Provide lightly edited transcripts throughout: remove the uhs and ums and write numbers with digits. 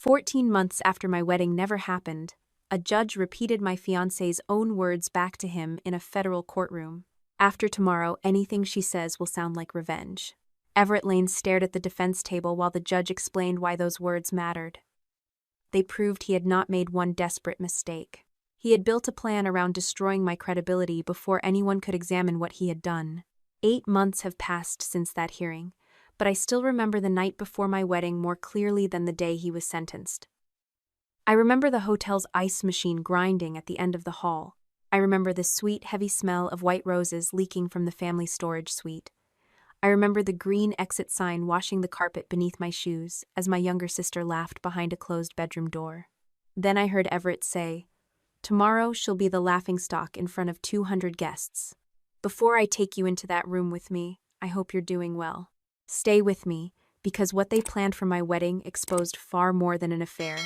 14 months after my wedding never happened, a judge repeated my fiancé's own words back to him in a federal courtroom. After tomorrow, anything she says will sound like revenge. Everett Lane stared at the defense table while the judge explained why those words mattered. They proved he had not made one desperate mistake. He had built a plan around destroying my credibility before anyone could examine what he had done. 8 months have passed since that hearing, but I still remember the night before my wedding more clearly than the day he was sentenced. I remember the hotel's ice machine grinding at the end of the hall. I remember the sweet, heavy smell of white roses leaking from the family storage suite. I remember the green exit sign washing the carpet beneath my shoes as my younger sister laughed behind a closed bedroom door. Then I heard Everett say, "Tomorrow she'll be the laughingstock in front of 200 guests. Before I take you into that room with me, I hope you're doing well. Stay with me, because what they planned for my wedding exposed far more than an affair,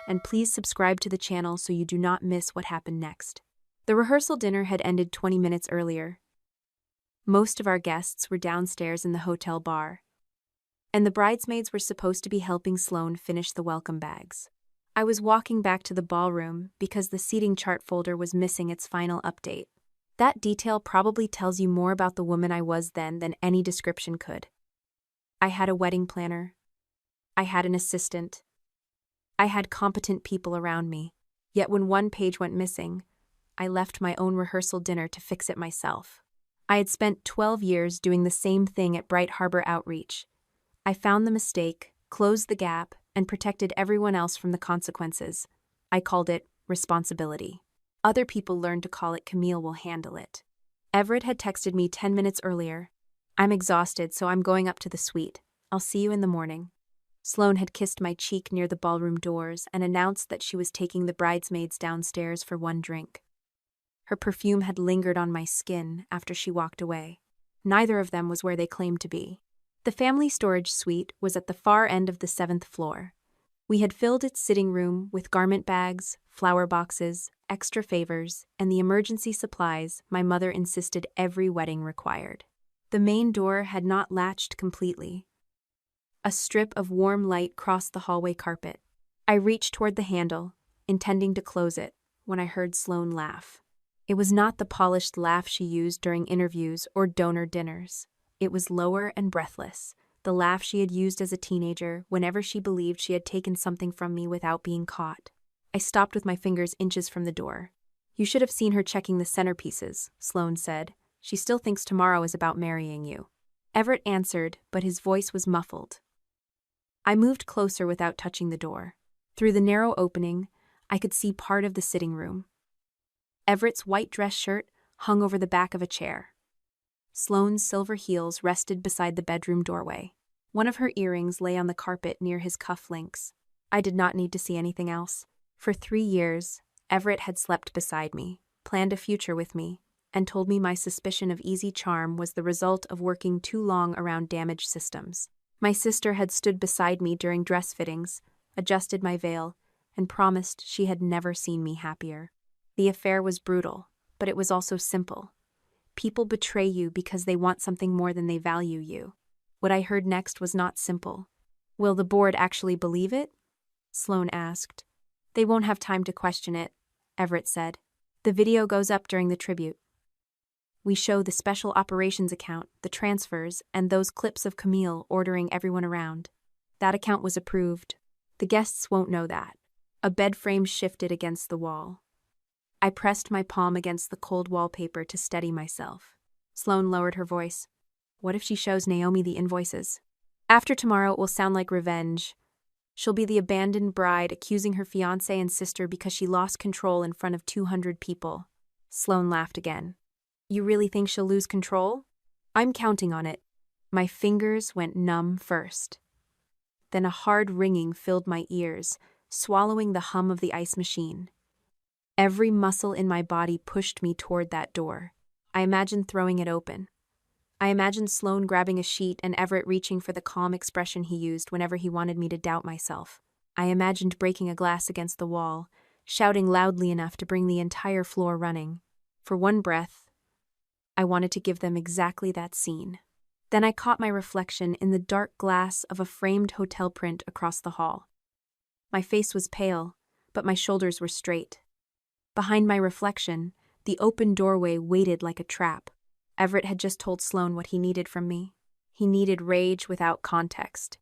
and please subscribe to the channel so you do not miss what happened next." The rehearsal dinner had ended 20 minutes earlier. Most of our guests were downstairs in the hotel bar, and the bridesmaids were supposed to be helping Sloane finish the welcome bags. I was walking back to the ballroom because the seating chart folder was missing its final update. That detail probably tells you more about the woman I was then than any description could. I had a wedding planner. I had an assistant. I had competent people around me. Yet when one page went missing, I left my own rehearsal dinner to fix it myself. I had spent 12 years doing the same thing at Bright Harbor Outreach. I found the mistake, closed the gap, and protected everyone else from the consequences. I called it responsibility. Other people learned to call it Camille will handle it. Everett had texted me 10 minutes earlier. "I'm exhausted, so I'm going up to the suite. I'll see you in the morning." Sloane had kissed my cheek near the ballroom doors and announced that she was taking the bridesmaids downstairs for one drink. Her perfume had lingered on my skin after she walked away. Neither of them was where they claimed to be. The family storage suite was at the far end of the 7th floor. We had filled its sitting room with garment bags, flower boxes, extra favors, and the emergency supplies my mother insisted every wedding required. The main door had not latched completely. A strip of warm light crossed the hallway carpet. I reached toward the handle, intending to close it, when I heard Sloane laugh. It was not the polished laugh she used during interviews or donor dinners. It was lower and breathless, the laugh she had used as a teenager whenever she believed she had taken something from me without being caught. I stopped with my fingers inches from the door. "You should have seen her checking the centerpieces," Sloane said. "She still thinks tomorrow is about marrying you." Everett answered, but his voice was muffled. I moved closer without touching the door. Through the narrow opening, I could see part of the sitting room. Everett's white dress shirt hung over the back of a chair. Sloane's silver heels rested beside the bedroom doorway. One of her earrings lay on the carpet near his cufflinks. I did not need to see anything else. For 3 years, Everett had slept beside me, planned a future with me, and told me my suspicion of easy charm was the result of working too long around damaged systems. My sister had stood beside me during dress fittings, adjusted my veil, and promised she had never seen me happier. The affair was brutal, but it was also simple. People betray you because they want something more than they value you. What I heard next was not simple. "Will the board actually believe it?" Sloane asked. "They won't have time to question it," Everett said. "The video goes up during the tribute. We show the special operations account, the transfers, and those clips of Camille ordering everyone around. That account was approved. The guests won't know that." A bed frame shifted against the wall. I pressed my palm against the cold wallpaper to steady myself. Sloane lowered her voice. "What if she shows Naomi the invoices? After tomorrow, it will sound like revenge. She'll be the abandoned bride accusing her fiancé and sister because she lost control in front of 200 people. Sloane laughed again. "You really think she'll lose control?" "I'm counting on it." My fingers went numb first. Then a hard ringing filled my ears, swallowing the hum of the ice machine. Every muscle in my body pushed me toward that door. I imagined throwing it open. I imagined Sloane grabbing a sheet and Everett reaching for the calm expression he used whenever he wanted me to doubt myself. I imagined breaking a glass against the wall, shouting loudly enough to bring the entire floor running. For one breath, I wanted to give them exactly that scene. Then I caught my reflection in the dark glass of a framed hotel print across the hall. My face was pale, but my shoulders were straight. Behind my reflection, the open doorway waited like a trap. Everett had just told Sloane what he needed from me. He needed rage without context.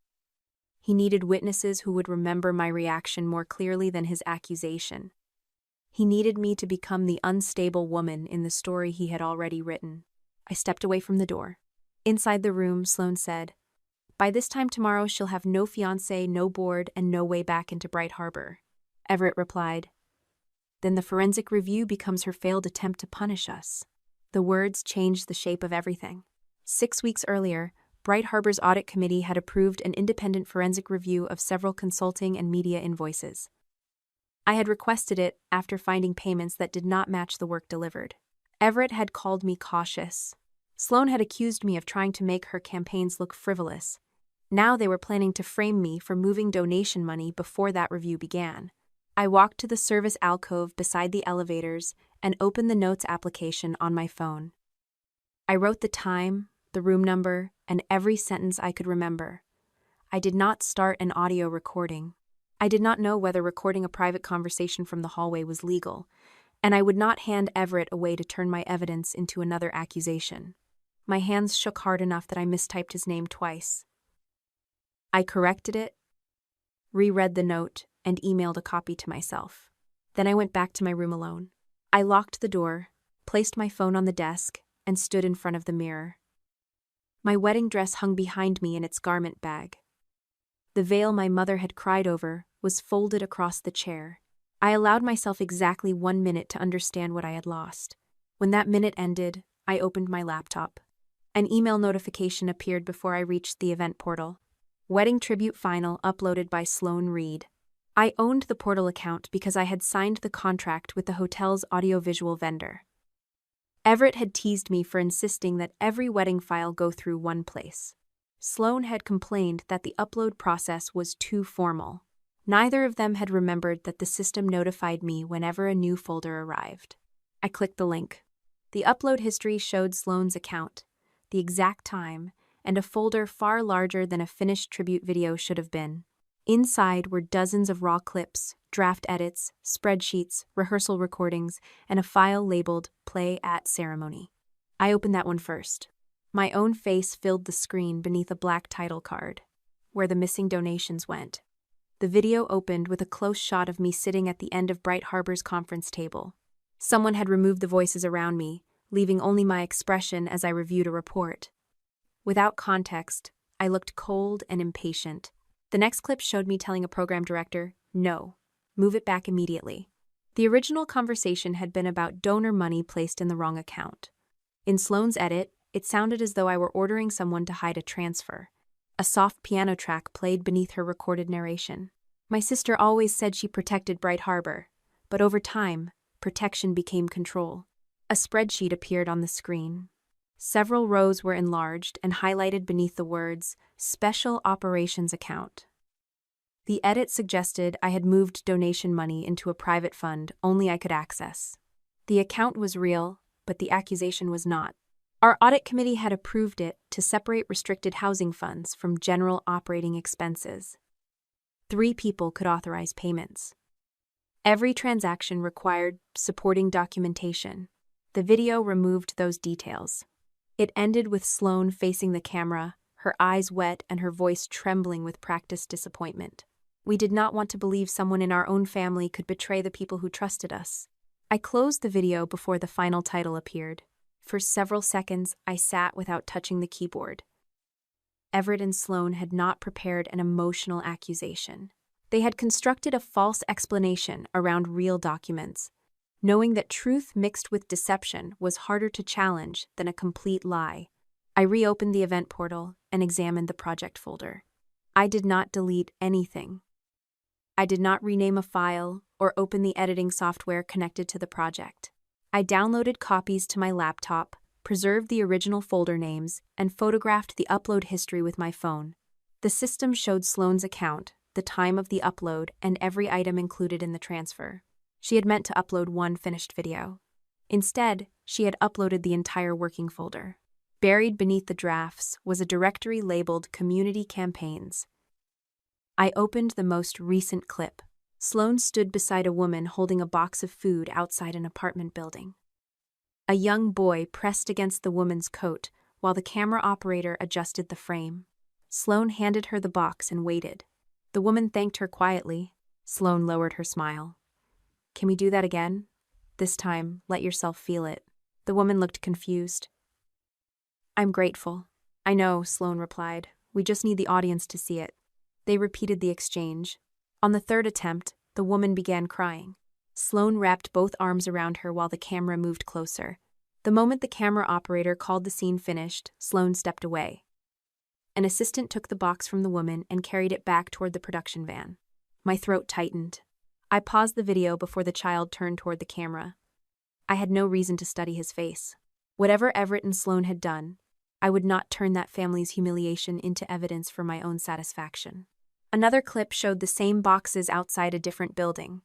He needed witnesses who would remember my reaction more clearly than his accusation. He needed me to become the unstable woman in the story he had already written. I stepped away from the door. Inside the room, Sloane said, "By this time tomorrow, she'll have no fiancé, no board, and no way back into Bright Harbor." Everett replied, "Then the forensic review becomes her failed attempt to punish us." The words changed the shape of everything. 6 weeks earlier, Bright Harbor's audit committee had approved an independent forensic review of several consulting and media invoices. I had requested it after finding payments that did not match the work delivered. Everett had called me cautious. Sloane had accused me of trying to make her campaigns look frivolous. Now they were planning to frame me for moving donation money before that review began. I walked to the service alcove beside the elevators and opened the notes application on my phone. I wrote the time, the room number, and every sentence I could remember. I did not start an audio recording. I did not know whether recording a private conversation from the hallway was legal, and I would not hand Everett away to turn my evidence into another accusation. My hands shook hard enough that I mistyped his name twice. I corrected it, reread the note, and emailed a copy to myself. Then I went back to my room alone. I locked the door, placed my phone on the desk, and stood in front of the mirror. My wedding dress hung behind me in its garment bag. The veil my mother had cried over was folded across the chair. I allowed myself exactly 1 minute to understand what I had lost. When that minute ended, I opened my laptop. An email notification appeared before I reached the event portal. Wedding Tribute Final uploaded by Sloane Reed. I owned the portal account because I had signed the contract with the hotel's audiovisual vendor. Everett had teased me for insisting that every wedding file go through one place. Sloane had complained that the upload process was too formal. Neither of them had remembered that the system notified me whenever a new folder arrived. I clicked the link. The upload history showed Sloane's account, the exact time, and a folder far larger than a finished tribute video should have been. Inside were dozens of raw clips, draft edits, spreadsheets, rehearsal recordings, and a file labeled Play at Ceremony. I opened that one first. My own face filled the screen beneath a black title card, where the missing donations went. The video opened with a close shot of me sitting at the end of Bright Harbor's conference table. Someone had removed the voices around me, leaving only my expression as I reviewed a report. Without context, I looked cold and impatient. The next clip showed me telling a program director, "No, move it back immediately." The original conversation had been about donor money placed in the wrong account. In Sloane's edit, it sounded as though I were ordering someone to hide a transfer. A soft piano track played beneath her recorded narration. My sister always said she protected Bright Harbor, but over time, protection became control. A spreadsheet appeared on the screen. Several rows were enlarged and highlighted beneath the words, "Special Operations Account." The edit suggested I had moved donation money into a private fund only I could access. The account was real, but the accusation was not. Our audit committee had approved it to separate restricted housing funds from general operating expenses. 3 people could authorize payments. Every transaction required supporting documentation. The video removed those details. It ended with Sloane facing the camera, her eyes wet and her voice trembling with practiced disappointment. We did not want to believe someone in our own family could betray the people who trusted us. I closed the video before the final title appeared. For several seconds, I sat without touching the keyboard. Everett and Sloane had not prepared an emotional accusation. They had constructed a false explanation around real documents, knowing that truth mixed with deception was harder to challenge than a complete lie. I reopened the event portal and examined the project folder. I did not delete anything. I did not rename a file or open the editing software connected to the project. I downloaded copies to my laptop, preserved the original folder names, and photographed the upload history with my phone. The system showed Sloane's account, the time of the upload, and every item included in the transfer. She had meant to upload one finished video. Instead, she had uploaded the entire working folder. Buried beneath the drafts was a directory labeled Community Campaigns. I opened the most recent clip. Sloane stood beside a woman holding a box of food outside an apartment building. A young boy pressed against the woman's coat while the camera operator adjusted the frame. Sloane handed her the box and waited. The woman thanked her quietly. Sloane lowered her smile. "Can we do that again? This time, let yourself feel it." The woman looked confused. "I'm grateful." "I know," Sloane replied. "We just need the audience to see it." They repeated the exchange. On the third attempt, the woman began crying. Sloane wrapped both arms around her while the camera moved closer. The moment the camera operator called the scene finished, Sloane stepped away. An assistant took the box from the woman and carried it back toward the production van. My throat tightened. I paused the video before the child turned toward the camera. I had no reason to study his face. Whatever Everett and Sloane had done, I would not turn that family's humiliation into evidence for my own satisfaction. Another clip showed the same boxes outside a different building.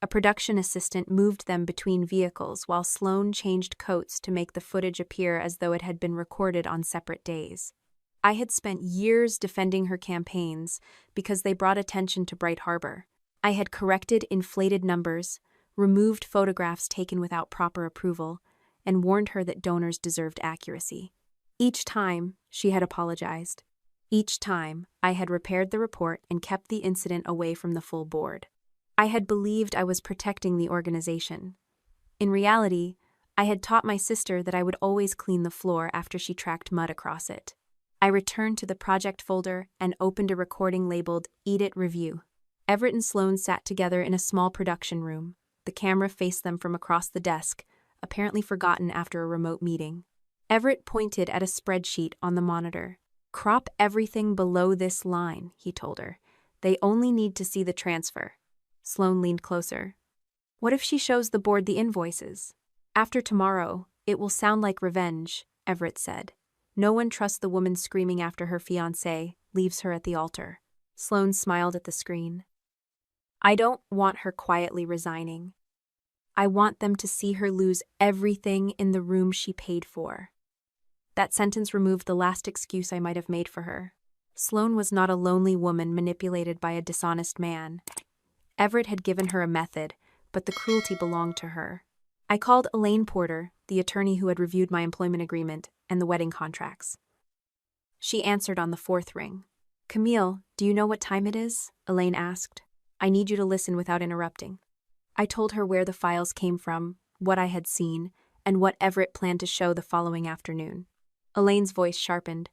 A production assistant moved them between vehicles while Sloane changed coats to make the footage appear as though it had been recorded on separate days. I had spent years defending her campaigns because they brought attention to Bright Harbor. I had corrected inflated numbers, removed photographs taken without proper approval, and warned her that donors deserved accuracy. Each time, she had apologized. Each time, I had repaired the report and kept the incident away from the full board. I had believed I was protecting the organization. In reality, I had taught my sister that I would always clean the floor after she tracked mud across it. I returned to the project folder and opened a recording labeled "Eat It Review." Everett and Sloane sat together in a small production room. The camera faced them from across the desk, apparently forgotten after a remote meeting. Everett pointed at a spreadsheet on the monitor. "Crop everything below this line," he told her. "They only need to see the transfer." Sloane leaned closer. "What if she shows the board the invoices?" "After tomorrow, it will sound like revenge," Everett said. "No one trusts the woman screaming after her fiancé leaves her at the altar." Sloane smiled at the screen. "I don't want her quietly resigning. I want them to see her lose everything in the room she paid for." That sentence removed the last excuse I might have made for her. Sloane was not a lonely woman manipulated by a dishonest man. Everett had given her a method, but the cruelty belonged to her. I called Elaine Porter, the attorney who had reviewed my employment agreement and the wedding contracts. She answered on the fourth ring. "Camille, do you know what time it is?" Elaine asked. "I need you to listen without interrupting." I told her where the files came from, what I had seen, and what Everett planned to show the following afternoon. Elaine's voice sharpened.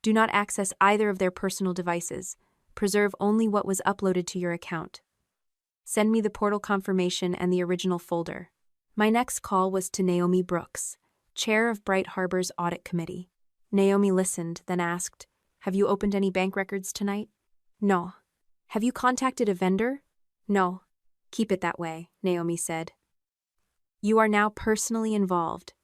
"Do not access either of their personal devices. Preserve only what was uploaded to your account. Send me the portal confirmation and the original folder." My next call was to Naomi Brooks, chair of Bright Harbor's audit committee. Naomi listened, then asked, "Have you opened any bank records tonight?" "No." "Have you contacted a vendor?" "No." "Keep it that way," Naomi said. "You are now personally involved.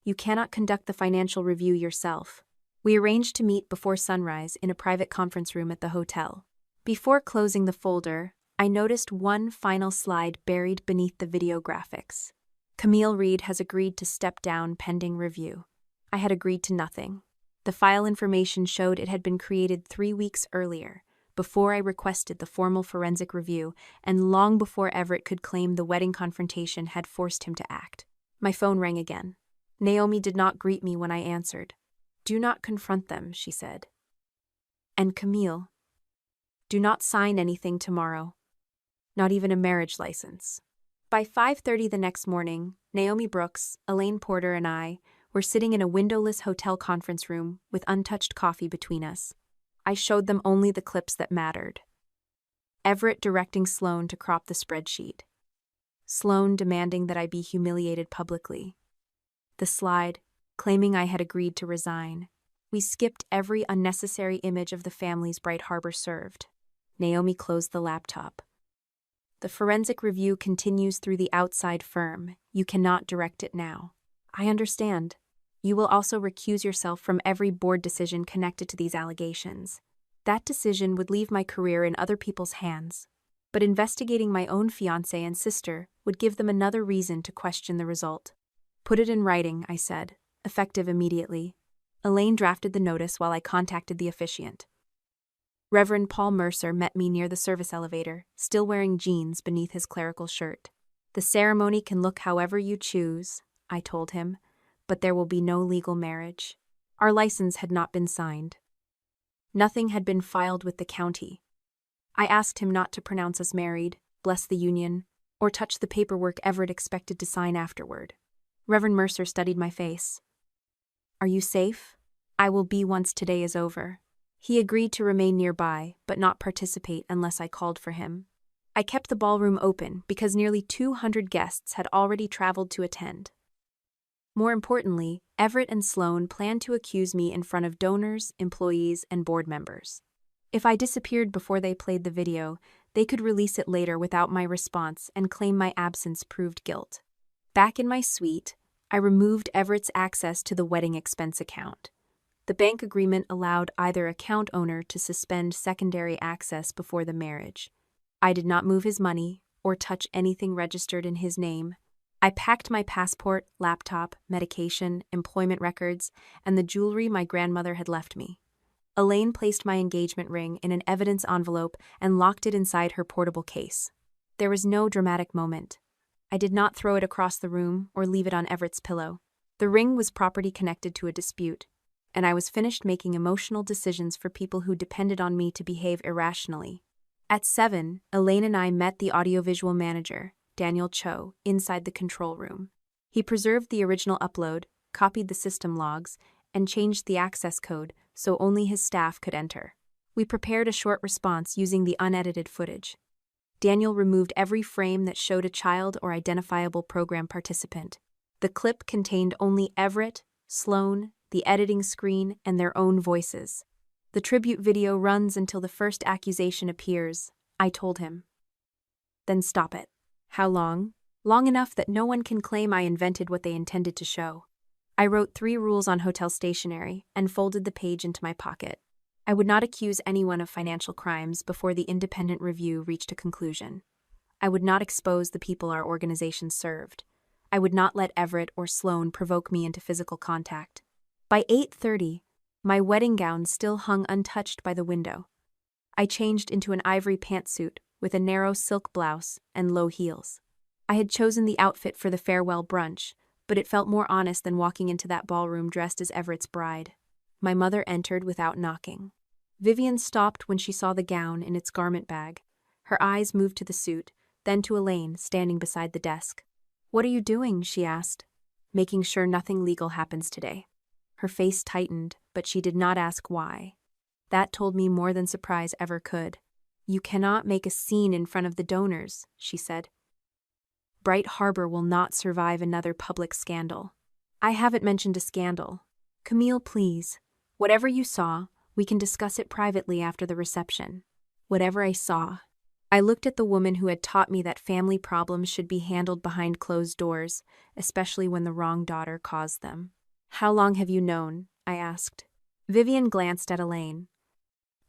You cannot conduct the financial review yourself." We arranged to meet before sunrise in a private conference room at the hotel. Before closing the folder, I noticed one final slide buried beneath the video graphics. "Camille Reed has agreed to step down pending review." I had agreed to nothing. The file information showed it had been created 3 weeks earlier, before I requested the formal forensic review, and long before Everett could claim the wedding confrontation had forced him to act. My phone rang again. Naomi did not greet me when I answered. "Do not confront them," she said. "And Camille, do not sign anything tomorrow. Not even a marriage license." By 5:30 the next morning, Naomi Brooks, Elaine Porter, and I were sitting in a windowless hotel conference room with untouched coffee between us. I showed them only the clips that mattered. Everett directing Sloane to crop the spreadsheet. Sloane demanding that I be humiliated publicly. The slide, claiming I had agreed to resign. We skipped every unnecessary image of the families Bright Harbor served. Naomi closed the laptop. "The forensic review continues through the outside firm. You cannot direct it now." "I understand. You will also recuse yourself from every board decision connected to these allegations. That decision would leave my career in other people's hands. But investigating my own fiancé and sister would give them another reason to question the result." "Put it in writing," I said, effective immediately. Elaine drafted the notice while I contacted the officiant. Reverend Paul Mercer met me near the service elevator, still wearing jeans beneath his clerical shirt. "The ceremony can look however you choose," I told him, "but there will be no legal marriage." Our license had not been signed. Nothing had been filed with the county. I asked him not to pronounce us married, bless the union, or touch the paperwork Everett expected to sign afterward. Reverend Mercer studied my face. "Are you safe?" "I will be once today is over." He agreed to remain nearby, but not participate unless I called for him. I kept the ballroom open because nearly 200 guests had already traveled to attend. More importantly, Everett and Sloan planned to accuse me in front of donors, employees, and board members. If I disappeared before they played the video, they could release it later without my response and claim my absence proved guilt. Back in my suite, I removed Everett's access to the wedding expense account. The bank agreement allowed either account owner to suspend secondary access before the marriage. I did not move his money or touch anything registered in his name. I packed my passport, laptop, medication, employment records, and the jewelry my grandmother had left me. Elaine placed my engagement ring in an evidence envelope and locked it inside her portable case. There was no dramatic moment. I did not throw it across the room or leave it on Everett's pillow. The ring was property connected to a dispute, and I was finished making emotional decisions for people who depended on me to behave irrationally. At 7, Elaine and I met the audiovisual manager, Daniel Cho, inside the control room. He preserved the original upload, copied the system logs, and changed the access code so only his staff could enter. We prepared a short response using the unedited footage. Daniel removed every frame that showed a child or identifiable program participant. The clip contained only Everett, Sloan, the editing screen, and their own voices. "The tribute video runs until the first accusation appears," I told him. "Then stop it." "How long?" "Long enough that no one can claim I invented what they intended to show." I wrote 3 rules on hotel stationery and folded the page into my pocket. I would not accuse anyone of financial crimes before the independent review reached a conclusion. I would not expose the people our organization served. I would not let Everett or Sloan provoke me into physical contact. By 8:30, my wedding gown still hung untouched by the window. I changed into an ivory pantsuit with a narrow silk blouse and low heels. I had chosen the outfit for the farewell brunch, but it felt more honest than walking into that ballroom dressed as Everett's bride. My mother entered without knocking. Vivian stopped when she saw the gown in its garment bag. Her eyes moved to the suit, then to Elaine, standing beside the desk. "What are you doing?" she asked. "Making sure nothing legal happens today." Her face tightened, but she did not ask why. That told me more than surprise ever could. "You cannot make a scene in front of the donors," she said. "Bright Harbor will not survive another public scandal." "I haven't mentioned a scandal." "Camille, please. Whatever you saw, we can discuss it privately after the reception." "Whatever I saw." I looked at the woman who had taught me that family problems should be handled behind closed doors, especially when the wrong daughter caused them. "How long have you known?" I asked. Vivian glanced at Elaine.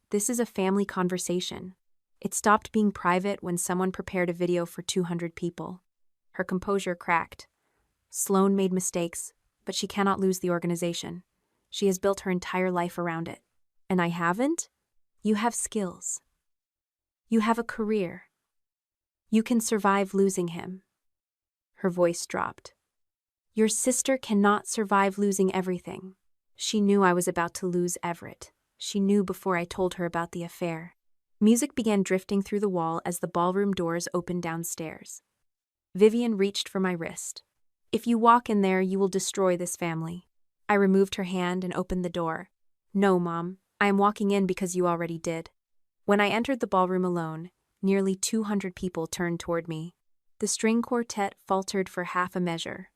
"This is a family conversation. It stopped being private when someone prepared a video for 200 people." Her composure cracked. "Sloan made mistakes, but she cannot lose the organization. She has built her entire life around it. And I haven't? You have skills. You have a career. You can survive losing him." Her voice dropped. "Your sister cannot survive losing everything." She knew I was about to lose Everett. She knew before I told her about the affair. Music began drifting through the wall as the ballroom doors opened downstairs. Vivian reached for my wrist. "If you walk in there, you will destroy this family." I removed her hand and opened the door. "No, Mom. I am walking in because you already did." When I entered the ballroom alone, nearly 200 people turned toward me. The string quartet faltered for half a measure.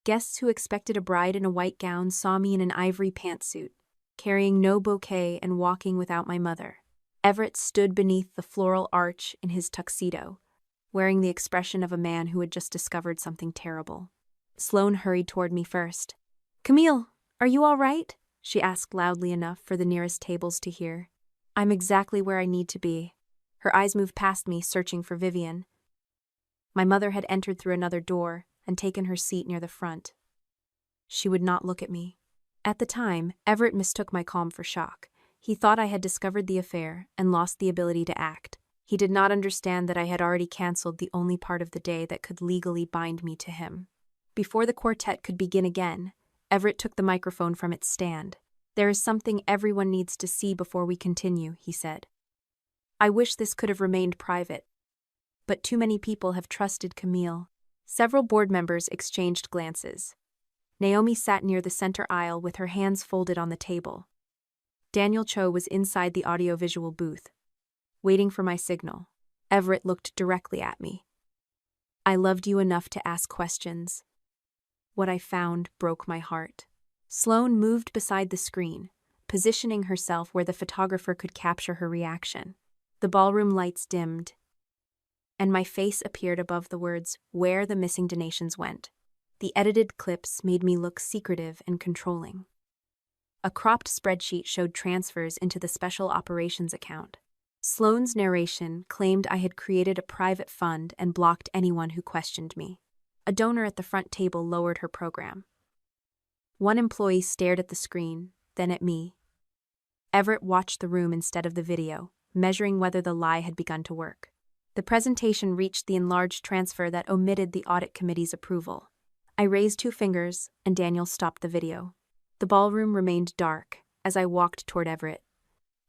Guests who expected a bride in a white gown saw me in an ivory pantsuit, carrying no bouquet and walking without my mother. Everett stood beneath the floral arch in his tuxedo, wearing the expression of a man who had just discovered something terrible. Sloan hurried toward me first. "Camille, are you all right?" she asked loudly enough for the nearest tables to hear. "I'm exactly where I need to be." Her eyes moved past me, searching for Vivian. My mother had entered through another door and taken her seat near the front. She would not look at me. At the time, Everett mistook my calm for shock. He thought I had discovered the affair and lost the ability to act. He did not understand that I had already cancelled the only part of the day that could legally bind me to him. Before the quartet could begin again, Everett took the microphone from its stand. "There is something everyone needs to see before we continue," he said. "I wish this could have remained private, but too many people have trusted Camille." Several board members exchanged glances. Naomi sat near the center aisle with her hands folded on the table. Daniel Cho was inside the audiovisual booth, waiting for my signal. Everett looked directly at me. "I loved you enough to ask questions." What I found broke my heart. Sloane moved beside the screen, positioning herself where the photographer could capture her reaction. The ballroom lights dimmed, and my face appeared above the words, "Where the missing donations went." The edited clips made me look secretive and controlling. A cropped spreadsheet showed transfers into the Special Operations account. Sloane's narration claimed I had created a private fund and blocked anyone who questioned me. A donor at the front table lowered her program. One employee stared at the screen, then at me. Everett watched the room instead of the video, measuring whether the lie had begun to work. The presentation reached the enlarged transfer that omitted the audit committee's approval. I raised 2 fingers, and Daniel stopped the video. The ballroom remained dark as I walked toward Everett.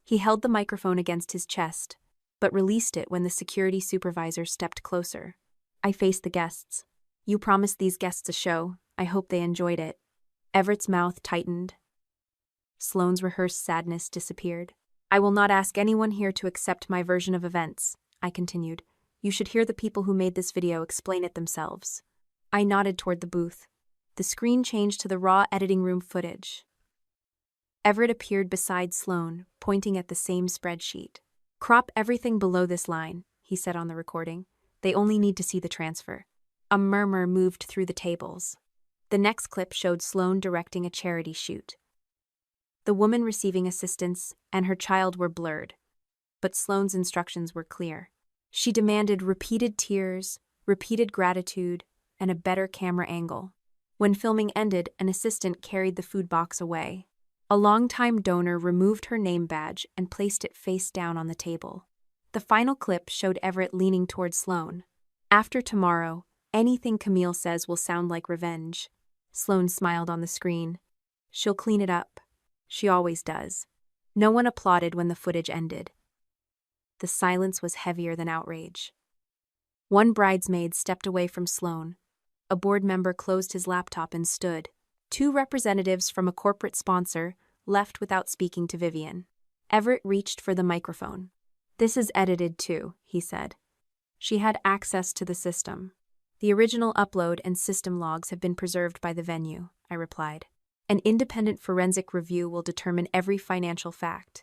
He held the microphone against his chest, but released it when the security supervisor stepped closer. I faced the guests. "You promised these guests a show. I hope they enjoyed it." Everett's mouth tightened. Sloane's rehearsed sadness disappeared. "I will not ask anyone here to accept my version of events," I continued. "You should hear the people who made this video explain it themselves." I nodded toward the booth. The screen changed to the raw editing room footage. Everett appeared beside Sloane, pointing at the same spreadsheet. "Crop everything below this line," he said on the recording. "They only need to see the transfer." A murmur moved through the tables. The next clip showed Sloane directing a charity shoot. The woman receiving assistance and her child were blurred, but Sloane's instructions were clear. She demanded repeated tears, repeated gratitude, and a better camera angle. When filming ended, an assistant carried the food box away. A longtime donor removed her name badge and placed it face down on the table. The final clip showed Everett leaning toward Sloane. "After tomorrow, anything Camille says will sound like revenge." Sloane smiled on the screen. "She'll clean it up. She always does." No one applauded when the footage ended. The silence was heavier than outrage. One bridesmaid stepped away from Sloane. A board member closed his laptop and stood. 2 representatives from a corporate sponsor left without speaking to Vivian. Everett reached for the microphone. "This is edited too," he said. She had access to the system. "The original upload and system logs have been preserved by the venue," I replied. "An independent forensic review will determine every financial fact.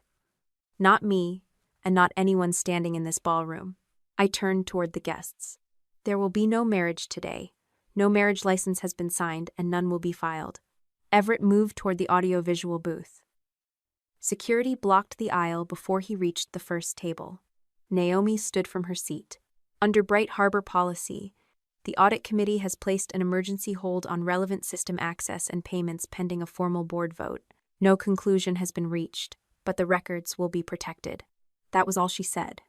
Not me, and not anyone standing in this ballroom." I turned toward the guests. "There will be no marriage today. No marriage license has been signed, and none will be filed." Everett moved toward the audiovisual booth. Security blocked the aisle before he reached the first table. Naomi stood from her seat. "Under Bright Harbor policy, the Audit Committee has placed an emergency hold on relevant system access and payments pending a formal board vote. No conclusion has been reached, but the records will be protected." That was all she said.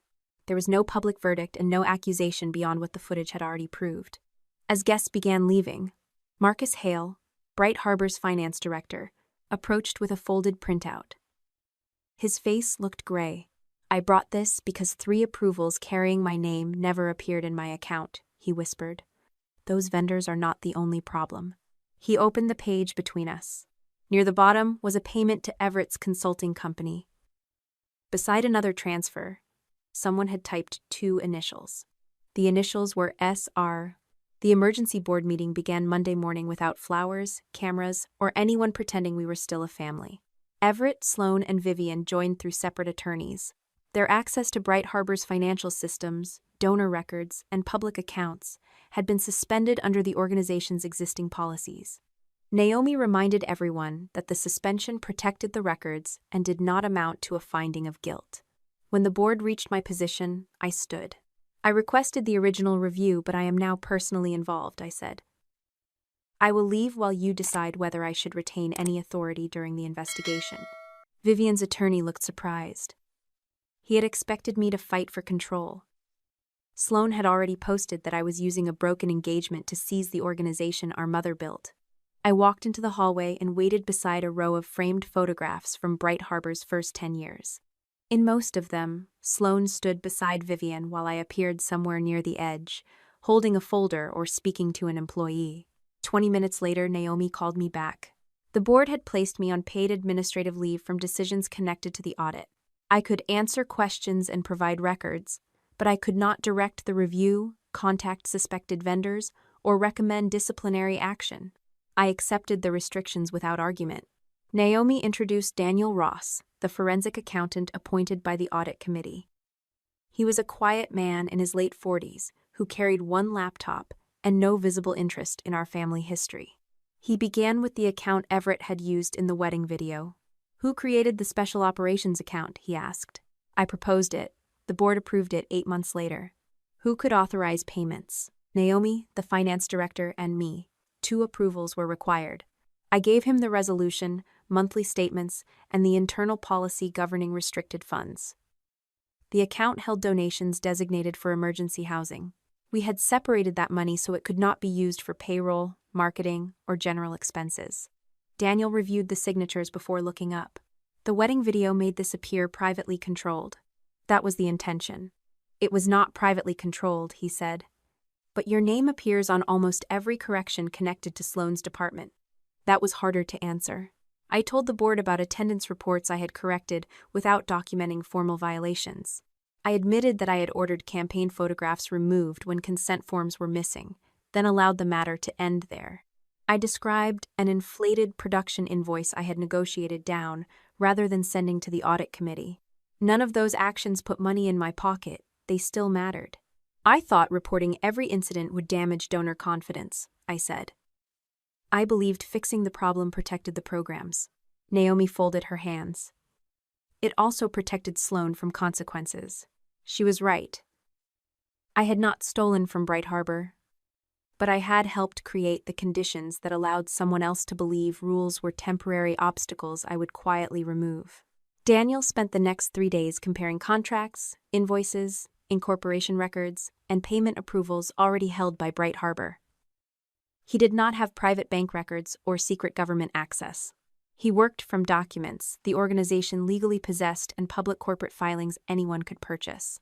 There was no public verdict and no accusation beyond what the footage had already proved. As guests began leaving, Marcus Hale, Bright Harbor's finance director, approached with a folded printout. His face looked gray. "I brought this because 3 approvals carrying my name never appeared in my account," he whispered. "Those vendors are not the only problem." He opened the page between us. Near the bottom was a payment to Everett's consulting company. Beside another transfer, someone had typed 2 initials. The initials were SR. The emergency board meeting began Monday morning without flowers, cameras, or anyone pretending we were still a family. Everett, Sloane, and Vivian joined through separate attorneys. Their access to Bright Harbor's financial systems, donor records, and public accounts had been suspended under the organization's existing policies. Naomi reminded everyone that the suspension protected the records and did not amount to a finding of guilt. When the board reached my position, I stood. "I requested the original review, but I am now personally involved," I said. "I will leave while you decide whether I should retain any authority during the investigation." Vivian's attorney looked surprised. He had expected me to fight for control. Sloan had already posted that I was using a broken engagement to seize the organization our mother built. I walked into the hallway and waited beside a row of framed photographs from Bright Harbor's first 10 years. In most of them, Sloan stood beside Vivian while I appeared somewhere near the edge, holding a folder or speaking to an employee. 20 minutes later, Naomi called me back. The board had placed me on paid administrative leave from decisions connected to the audit. I could answer questions and provide records, but I could not direct the review, contact suspected vendors, or recommend disciplinary action. I accepted the restrictions without argument. Naomi introduced Daniel Ross, the forensic accountant appointed by the audit committee. He was a quiet man in his late 40s who carried one laptop and no visible interest in our family history. He began with the account Everett had used in the wedding video. "Who created the special operations account?" he asked. I proposed it. The board approved it 8 months later. "Who could authorize payments?" Naomi, the finance director, and me. 2 approvals were required. I gave him the resolution, monthly statements, and the internal policy governing restricted funds. The account held donations designated for emergency housing. We had separated that money so it could not be used for payroll, marketing, or general expenses. Daniel reviewed the signatures before looking up. The wedding video made this appear privately controlled. That was the intention. "It was not privately controlled," he said. "But your name appears on almost every correction connected to Sloan's department." That was harder to answer. I told the board about attendance reports I had corrected without documenting formal violations. I admitted that I had ordered campaign photographs removed when consent forms were missing, then allowed the matter to end there. I described an inflated production invoice I had negotiated down rather than sending to the audit committee. None of those actions put money in my pocket. They still mattered. "I thought reporting every incident would damage donor confidence," I said. "I believed fixing the problem protected the programs." Naomi folded her hands. "It also protected Sloan from consequences." She was right. I had not stolen from Bright Harbor, but I had helped create the conditions that allowed someone else to believe rules were temporary obstacles I would quietly remove. Daniel spent the next 3 days comparing contracts, invoices, incorporation records, and payment approvals already held by Bright Harbor. He did not have private bank records or secret government access. He worked from documents the organization legally possessed and public corporate filings anyone could purchase.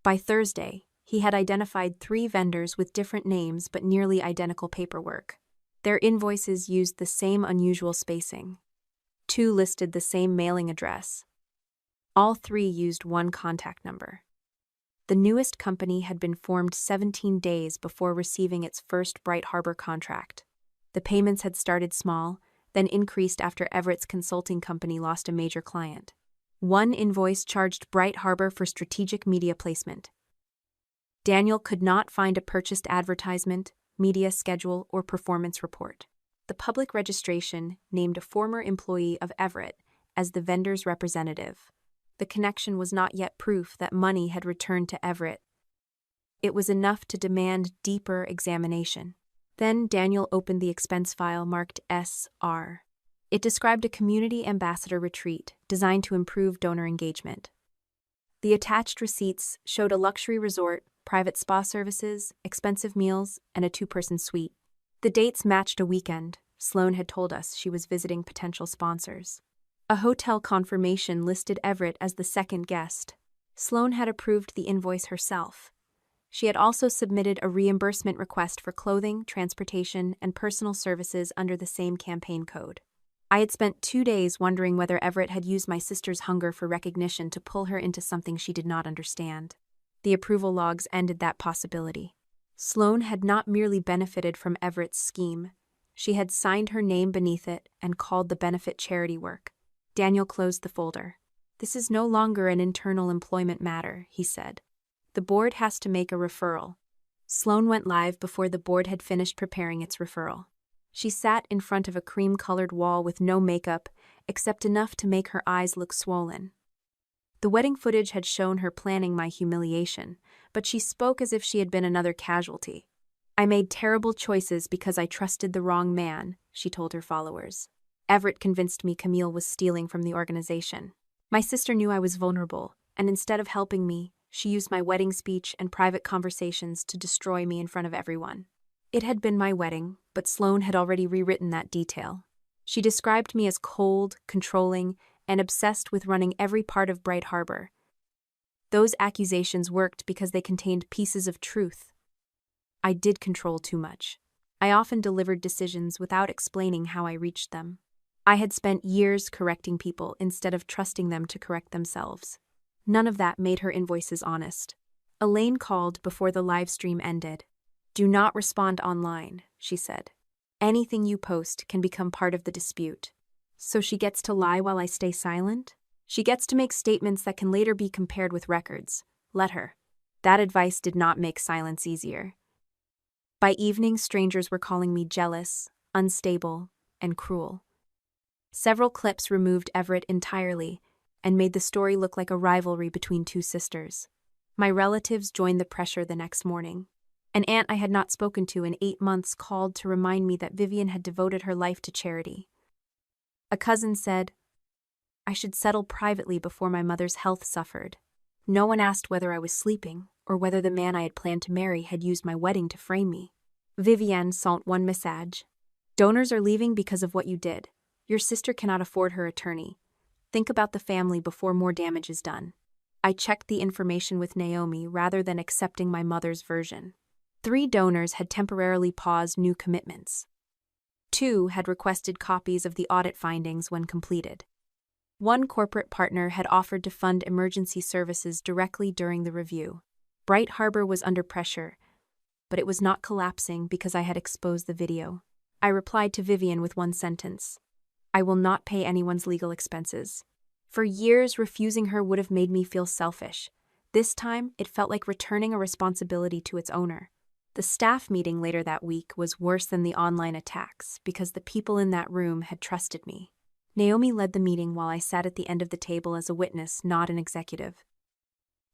By Thursday, he had identified 3 vendors with different names but nearly identical paperwork. Their invoices used the same unusual spacing. 2 listed the same mailing address. All 3 used one contact number. The newest company had been formed 17 days before receiving its first Bright Harbor contract. The payments had started small, then increased after Everett's consulting company lost a major client. One invoice charged Bright Harbor for strategic media placement. Daniel could not find a purchased advertisement, media schedule, or performance report. The public registration named a former employee of Everett as the vendor's representative. The connection was not yet proof that money had returned to Everett. It was enough to demand deeper examination. Then Daniel opened the expense file marked SR. It described a community ambassador retreat designed to improve donor engagement. The attached receipts showed a luxury resort, private spa services, expensive meals, and a 2-person suite. The dates matched a weekend. Sloan had told us she was visiting potential sponsors. A hotel confirmation listed Everett as the second guest. Sloan had approved the invoice herself. She had also submitted a reimbursement request for clothing, transportation, and personal services under the same campaign code. I had spent 2 days wondering whether Everett had used my sister's hunger for recognition to pull her into something she did not understand. The approval logs ended that possibility. Sloan had not merely benefited from Everett's scheme. She had signed her name beneath it and called the benefit charity work. Daniel closed the folder. "This is no longer an internal employment matter," he said. "The board has to make a referral." Sloan went live before the board had finished preparing its referral. She sat in front of a cream-colored wall with no makeup, except enough to make her eyes look swollen. The wedding footage had shown her planning my humiliation, but she spoke as if she had been another casualty. "I made terrible choices because I trusted the wrong man," she told her followers. Everett convinced me Camille was stealing from the organization. My sister knew I was vulnerable, and instead of helping me, she used my wedding speech and private conversations to destroy me in front of everyone. It had been my wedding, but Sloane had already rewritten that detail. She described me as cold, controlling, and obsessed with running every part of Bright Harbor. Those accusations worked because they contained pieces of truth. I did control too much. I often delivered decisions without explaining how I reached them. I had spent years correcting people instead of trusting them to correct themselves. None of that made her invoices honest. Elaine called before the live stream ended. "Do not respond online," she said. "Anything you post can become part of the dispute." So she gets to lie while I stay silent? She gets to make statements that can later be compared with records. Let her. That advice did not make silence easier. By evening, strangers were calling me jealous, unstable, and cruel. Several clips removed Everett entirely and made the story look like a rivalry between two sisters. My relatives joined the pressure the next morning. An aunt I had not spoken to in 8 months called to remind me that Vivian had devoted her life to charity. A cousin said, I should settle privately before my mother's health suffered. No one asked whether I was sleeping or whether the man I had planned to marry had used my wedding to frame me. Vivienne sent one message. Donors are leaving because of what you did. Your sister cannot afford her attorney. Think about the family before more damage is done. I checked the information with Naomi rather than accepting my mother's version. 3 donors had temporarily paused new commitments. 2 had requested copies of the audit findings when completed. 1 corporate partner had offered to fund emergency services directly during the review. Bright Harbor was under pressure, but it was not collapsing because I had exposed the video. I replied to Vivian with one sentence. I will not pay anyone's legal expenses. For years, refusing her would have made me feel selfish. This time, it felt like returning a responsibility to its owner. The staff meeting later that week was worse than the online attacks because the people in that room had trusted me. Naomi led the meeting while I sat at the end of the table as a witness, not an executive.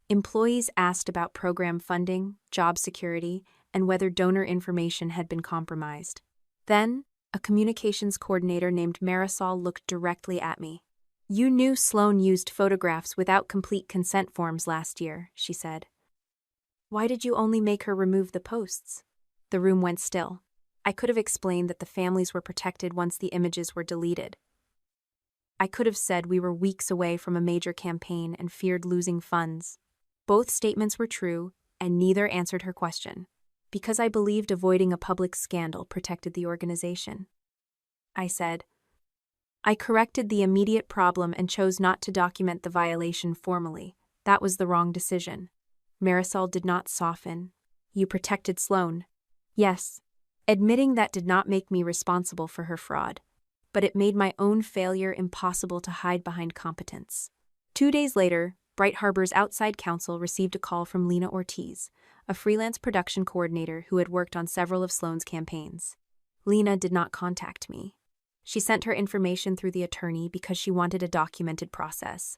Employees asked about program funding, job security, and whether donor information had been compromised. Then, a communications coordinator named Marisol looked directly at me. You knew Sloane used photographs without complete consent forms last year, she said. Why did you only make her remove the posts? The room went still. I could have explained that the families were protected once the images were deleted. I could have said we were weeks away from a major campaign and feared losing funds. Both statements were true, and neither answered her question, because I believed avoiding a public scandal protected the organization. I said, I corrected the immediate problem and chose not to document the violation formally. That was the wrong decision. Marisol did not soften. You protected Sloane. Yes. Admitting that did not make me responsible for her fraud, but it made my own failure impossible to hide behind competence. 2 days later, Bright Harbor's outside counsel received a call from Lena Ortiz, a freelance production coordinator who had worked on several of Sloane's campaigns. Lena did not contact me. She sent her information through the attorney because she wanted a documented process.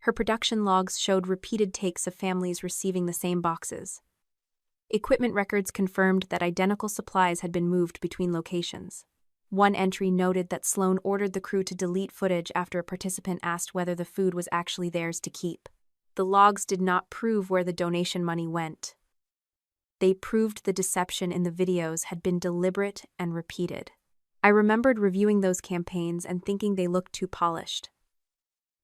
Her production logs showed repeated takes of families receiving the same boxes. Equipment records confirmed that identical supplies had been moved between locations. One entry noted that Sloane ordered the crew to delete footage after a participant asked whether the food was actually theirs to keep. The logs did not prove where the donation money went. They proved the deception in the videos had been deliberate and repeated. I remembered reviewing those campaigns and thinking they looked too polished.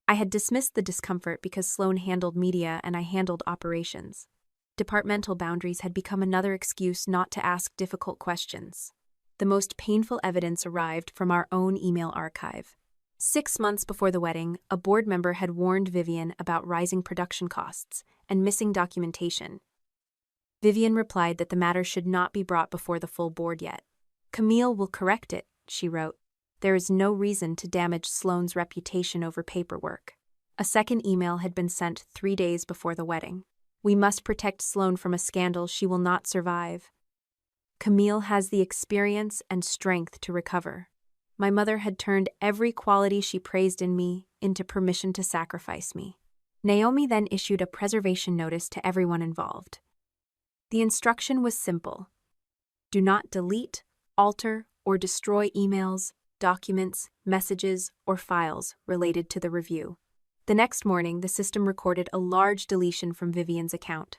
I had dismissed the discomfort because Sloane handled media and I handled operations. Departmental boundaries had become another excuse not to ask difficult questions. The most painful evidence arrived from our own email archive. 6 months before the wedding, a board member had warned Vivian about rising production costs and missing documentation. Vivian replied that the matter should not be brought before the full board yet. Camille will correct it, she wrote. There is no reason to damage Sloane's reputation over paperwork. A second email had been sent 3 days before the wedding. We must protect Sloane from a scandal she will not survive. Camille has the experience and strength to recover. My mother had turned every quality she praised in me into permission to sacrifice me. Naomi then issued a preservation notice to everyone involved. The instruction was simple. Do not delete, alter, or destroy emails, documents, messages, or files related to the review. The next morning, the system recorded a large deletion from Vivian's account.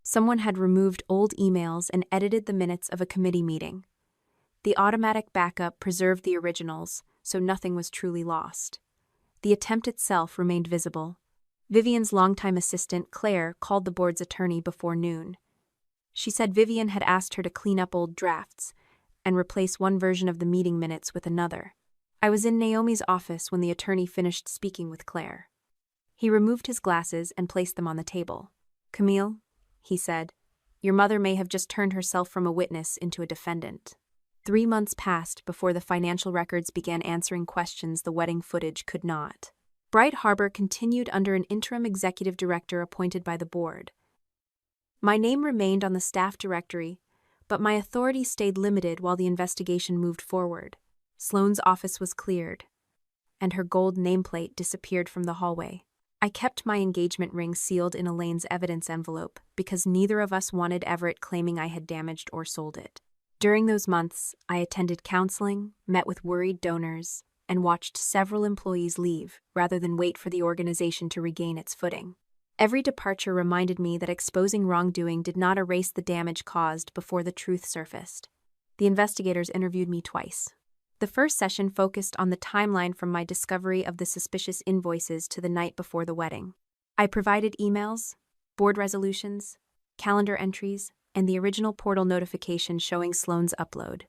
Someone had removed old emails and edited the minutes of a committee meeting. The automatic backup preserved the originals, so nothing was truly lost. The attempt itself remained visible. Vivian's longtime assistant, Claire, called the board's attorney before noon. She said Vivian had asked her to clean up old drafts and replace one version of the meeting minutes with another. I was in Naomi's office when the attorney finished speaking with Claire. He removed his glasses and placed them on the table. "Camille," he said, "your mother may have just turned herself from a witness into a defendant." 3 months passed before the financial records began answering questions the wedding footage could not. Bright Harbor continued under an interim executive director appointed by the board. My name remained on the staff directory, but my authority stayed limited while the investigation moved forward. Sloane's office was cleared, and her gold nameplate disappeared from the hallway. I kept my engagement ring sealed in Elaine's evidence envelope because neither of us wanted Everett claiming I had damaged or sold it. During those months, I attended counseling, met with worried donors, and watched several employees leave rather than wait for the organization to regain its footing. Every departure reminded me that exposing wrongdoing did not erase the damage caused before the truth surfaced. The investigators interviewed me twice. The first session focused on the timeline from my discovery of the suspicious invoices to the night before the wedding. I provided emails, board resolutions, calendar entries, and the original portal notification showing Sloane's upload.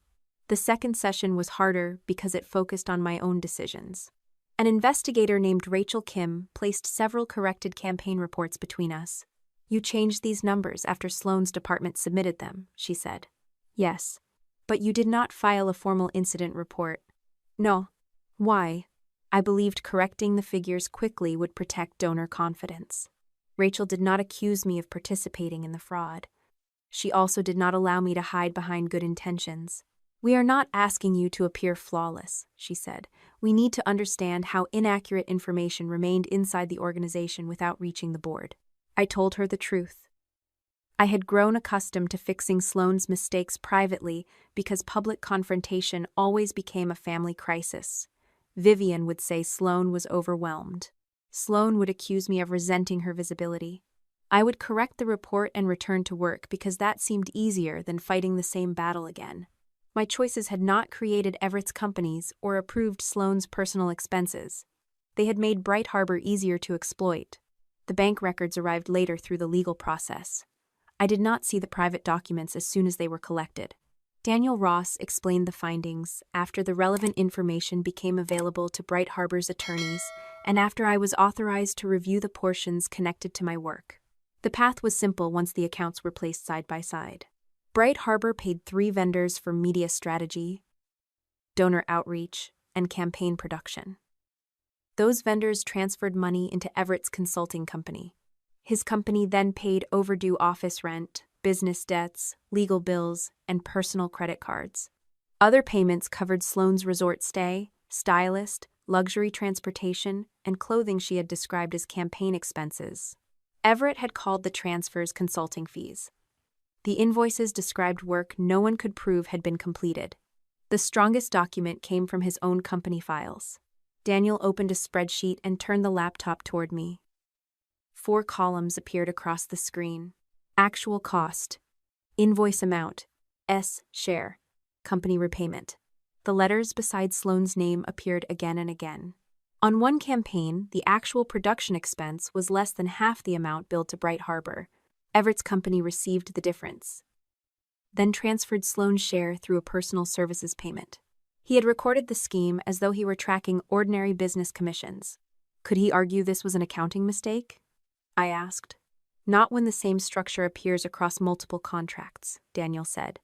The second session was harder because it focused on my own decisions. An investigator named Rachel Kim placed several corrected campaign reports between us. "You changed these numbers after Sloane's department submitted them," she said. "Yes. But you did not file a formal incident report." "No." "Why?" "I believed correcting the figures quickly would protect donor confidence." Rachel did not accuse me of participating in the fraud. She also did not allow me to hide behind good intentions. "We are not asking you to appear flawless," she said. "We need to understand how inaccurate information remained inside the organization without reaching the board." I told her the truth. I had grown accustomed to fixing Sloane's mistakes privately because public confrontation always became a family crisis. Vivian would say Sloane was overwhelmed. Sloane would accuse me of resenting her visibility. I would correct the report and return to work because that seemed easier than fighting the same battle again. My choices had not created Everett's companies or approved Sloane's personal expenses. They had made Bright Harbor easier to exploit. The bank records arrived later through the legal process. I did not see the private documents as soon as they were collected. Daniel Ross explained the findings after the relevant information became available to Bright Harbor's attorneys and after I was authorized to review the portions connected to my work. The path was simple once the accounts were placed side by side. Bright Harbor paid 3 vendors for media strategy, donor outreach, and campaign production. Those vendors transferred money into Everett's consulting company. His company then paid overdue office rent, business debts, legal bills, and personal credit cards. Other payments covered Sloane's resort stay, stylist, luxury transportation, and clothing she had described as campaign expenses. Everett had called the transfers consulting fees. The invoices described work no one could prove had been completed. The strongest document came from his own company files. Daniel opened a spreadsheet and turned the laptop toward me. 4 columns appeared across the screen. Actual cost, invoice amount, S share, company repayment. The letters beside Sloane's name appeared again and again. On one campaign, the actual production expense was less than half the amount billed to Bright Harbor. Everett's company received the difference, then transferred Sloane's share through a personal services payment. He had recorded the scheme as though he were tracking ordinary business commissions. Could he argue this was an accounting mistake? I asked. Not when the same structure appears across multiple contracts, Daniel said.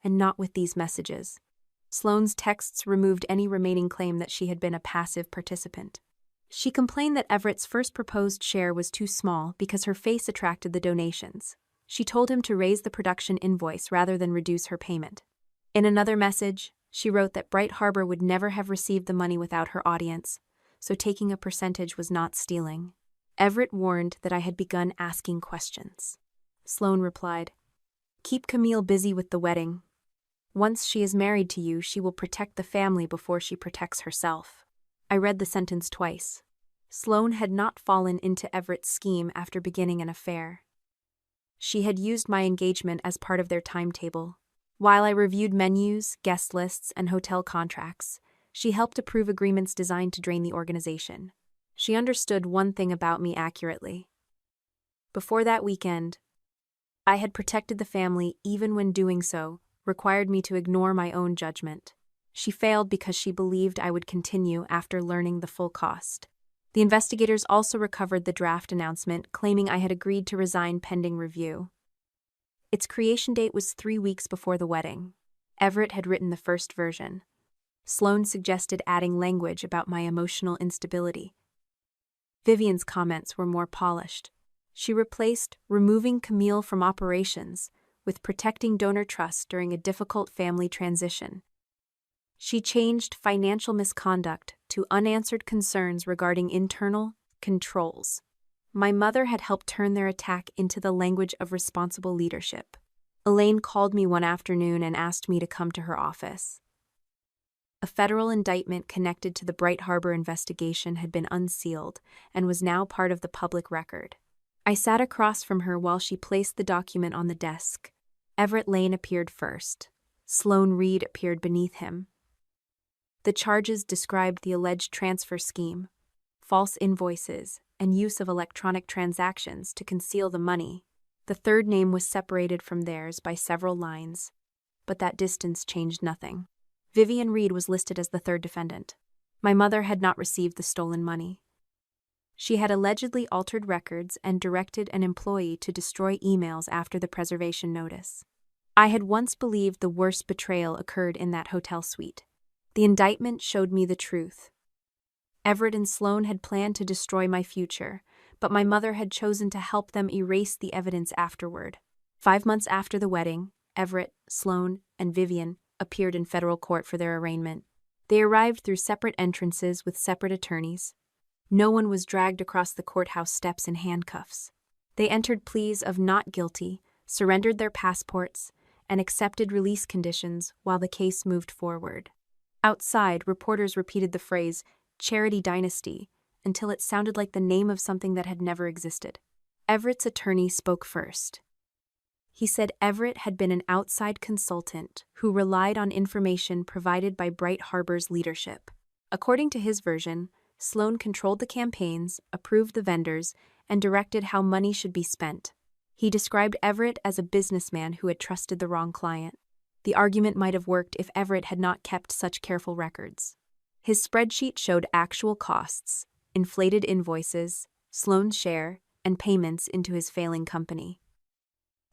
And not with these messages. Sloane's texts removed any remaining claim that she had been a passive participant. She complained that Everett's first proposed share was too small because her face attracted the donations. She told him to raise the production invoice rather than reduce her payment. In another message, she wrote that Bright Harbor would never have received the money without her audience, so taking a percentage was not stealing. Everett warned that I had begun asking questions. Sloane replied, "Keep Camille busy with the wedding. Once she is married to you, she will protect the family before she protects herself. I read the sentence twice. Sloane had not fallen into Everett's scheme after beginning an affair. She had used my engagement as part of their timetable. While I reviewed menus, guest lists, and hotel contracts, she helped approve agreements designed to drain the organization. She understood one thing about me accurately. Before that weekend, I had protected the family even when doing so required me to ignore my own judgment. She failed because she believed I would continue after learning the full cost. The investigators also recovered the draft announcement, claiming I had agreed to resign pending review. Its creation date was 3 weeks before the wedding. Everett had written the first version. Sloane suggested adding language about my emotional instability. Vivian's comments were more polished. She replaced removing Camille from operations with protecting donor trust during a difficult family transition. She changed financial misconduct to unanswered concerns regarding internal controls. My mother had helped turn their attack into the language of responsible leadership. Elaine called me one afternoon and asked me to come to her office. A federal indictment connected to the Bright Harbor investigation had been unsealed and was now part of the public record. I sat across from her while she placed the document on the desk. Everett Lane appeared first. Sloane Reed appeared beneath him. The charges described the alleged transfer scheme, false invoices, and use of electronic transactions to conceal the money. The third name was separated from theirs by several lines, but that distance changed nothing. Vivian Reed was listed as the third defendant. My mother had not received the stolen money. She had allegedly altered records and directed an employee to destroy emails after the preservation notice. I had once believed the worst betrayal occurred in that hotel suite. The indictment showed me the truth. Everett and Sloane had planned to destroy my future, but my mother had chosen to help them erase the evidence afterward. 5 months after the wedding, Everett, Sloane, and Vivian appeared in federal court for their arraignment. They arrived through separate entrances with separate attorneys. No one was dragged across the courthouse steps in handcuffs. They entered pleas of not guilty, surrendered their passports, and accepted release conditions while the case moved forward. Outside, reporters repeated the phrase, "Charity Dynasty," until it sounded like the name of something that had never existed. Everett's attorney spoke first. He said Everett had been an outside consultant who relied on information provided by Bright Harbor's leadership. According to his version, Sloane controlled the campaigns, approved the vendors, and directed how money should be spent. He described Everett as a businessman who had trusted the wrong client. The argument might have worked if Everett had not kept such careful records. His spreadsheet showed actual costs, inflated invoices, Sloane's share, and payments into his failing company.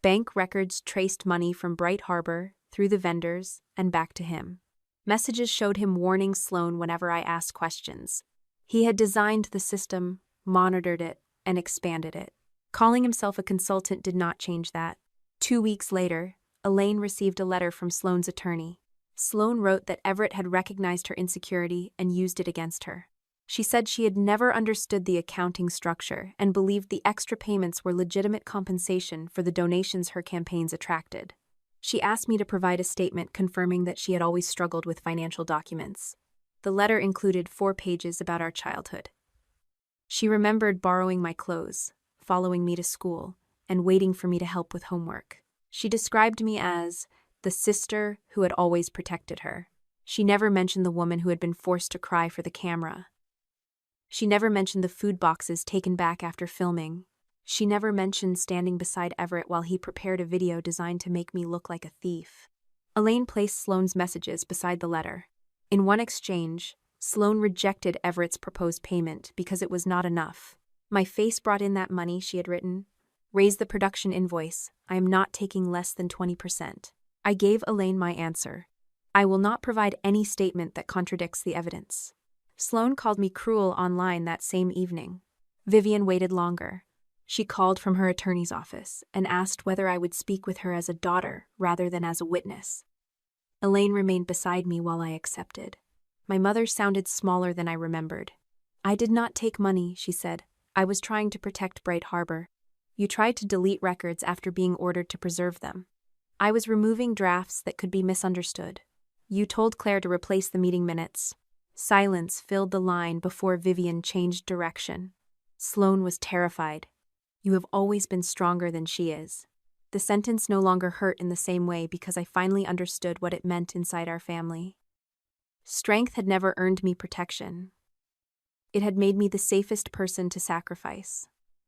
Bank records traced money from Bright Harbor, through the vendors, and back to him. Messages showed him warning Sloane whenever I asked questions. He had designed the system, monitored it, and expanded it. Calling himself a consultant did not change that. 2 weeks later, Elaine received a letter from Sloane's attorney. Sloane wrote that Everett had recognized her insecurity and used it against her. She said she had never understood the accounting structure and believed the extra payments were legitimate compensation for the donations her campaigns attracted. She asked me to provide a statement confirming that she had always struggled with financial documents. The letter included 4 pages about our childhood. She remembered borrowing my clothes, following me to school, and waiting for me to help with homework. She described me as the sister who had always protected her. She never mentioned the woman who had been forced to cry for the camera. She never mentioned the food boxes taken back after filming. She never mentioned standing beside Everett while he prepared a video designed to make me look like a thief. Elaine placed Sloane's messages beside the letter. In one exchange, Sloane rejected Everett's proposed payment because it was not enough. "My face brought in that money," she had written. "Raise the production invoice. I am not taking less than 20%. I gave Elaine my answer. I will not provide any statement that contradicts the evidence. Sloane called me cruel online that same evening. Vivian waited longer. She called from her attorney's office and asked whether I would speak with her as a daughter rather than as a witness. Elaine remained beside me while I accepted. My mother sounded smaller than I remembered. "I did not take money," she said. "I was trying to protect Bright Harbor. You tried to delete records after being ordered to preserve them. I was removing drafts that could be misunderstood. You told Claire to replace the meeting minutes. Silence filled the line before Vivian changed direction. Sloane was terrified. You have always been stronger than she is. The sentence no longer hurt in the same way because I finally understood what it meant inside our family. Strength had never earned me protection. It had made me the safest person to sacrifice.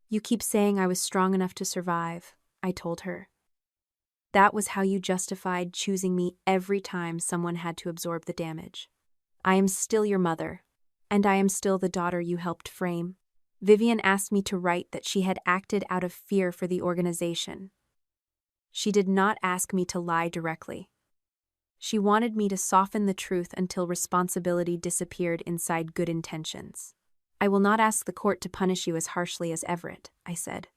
You keep saying I was strong enough to survive, I told her. That was how you justified choosing me every time someone had to absorb the damage. I am still your mother, and I am still the daughter you helped frame. Vivian asked me to write that she had acted out of fear for the organization. She did not ask me to lie directly. She wanted me to soften the truth until responsibility disappeared inside good intentions. I will not ask the court to punish you as harshly as Everett, I said.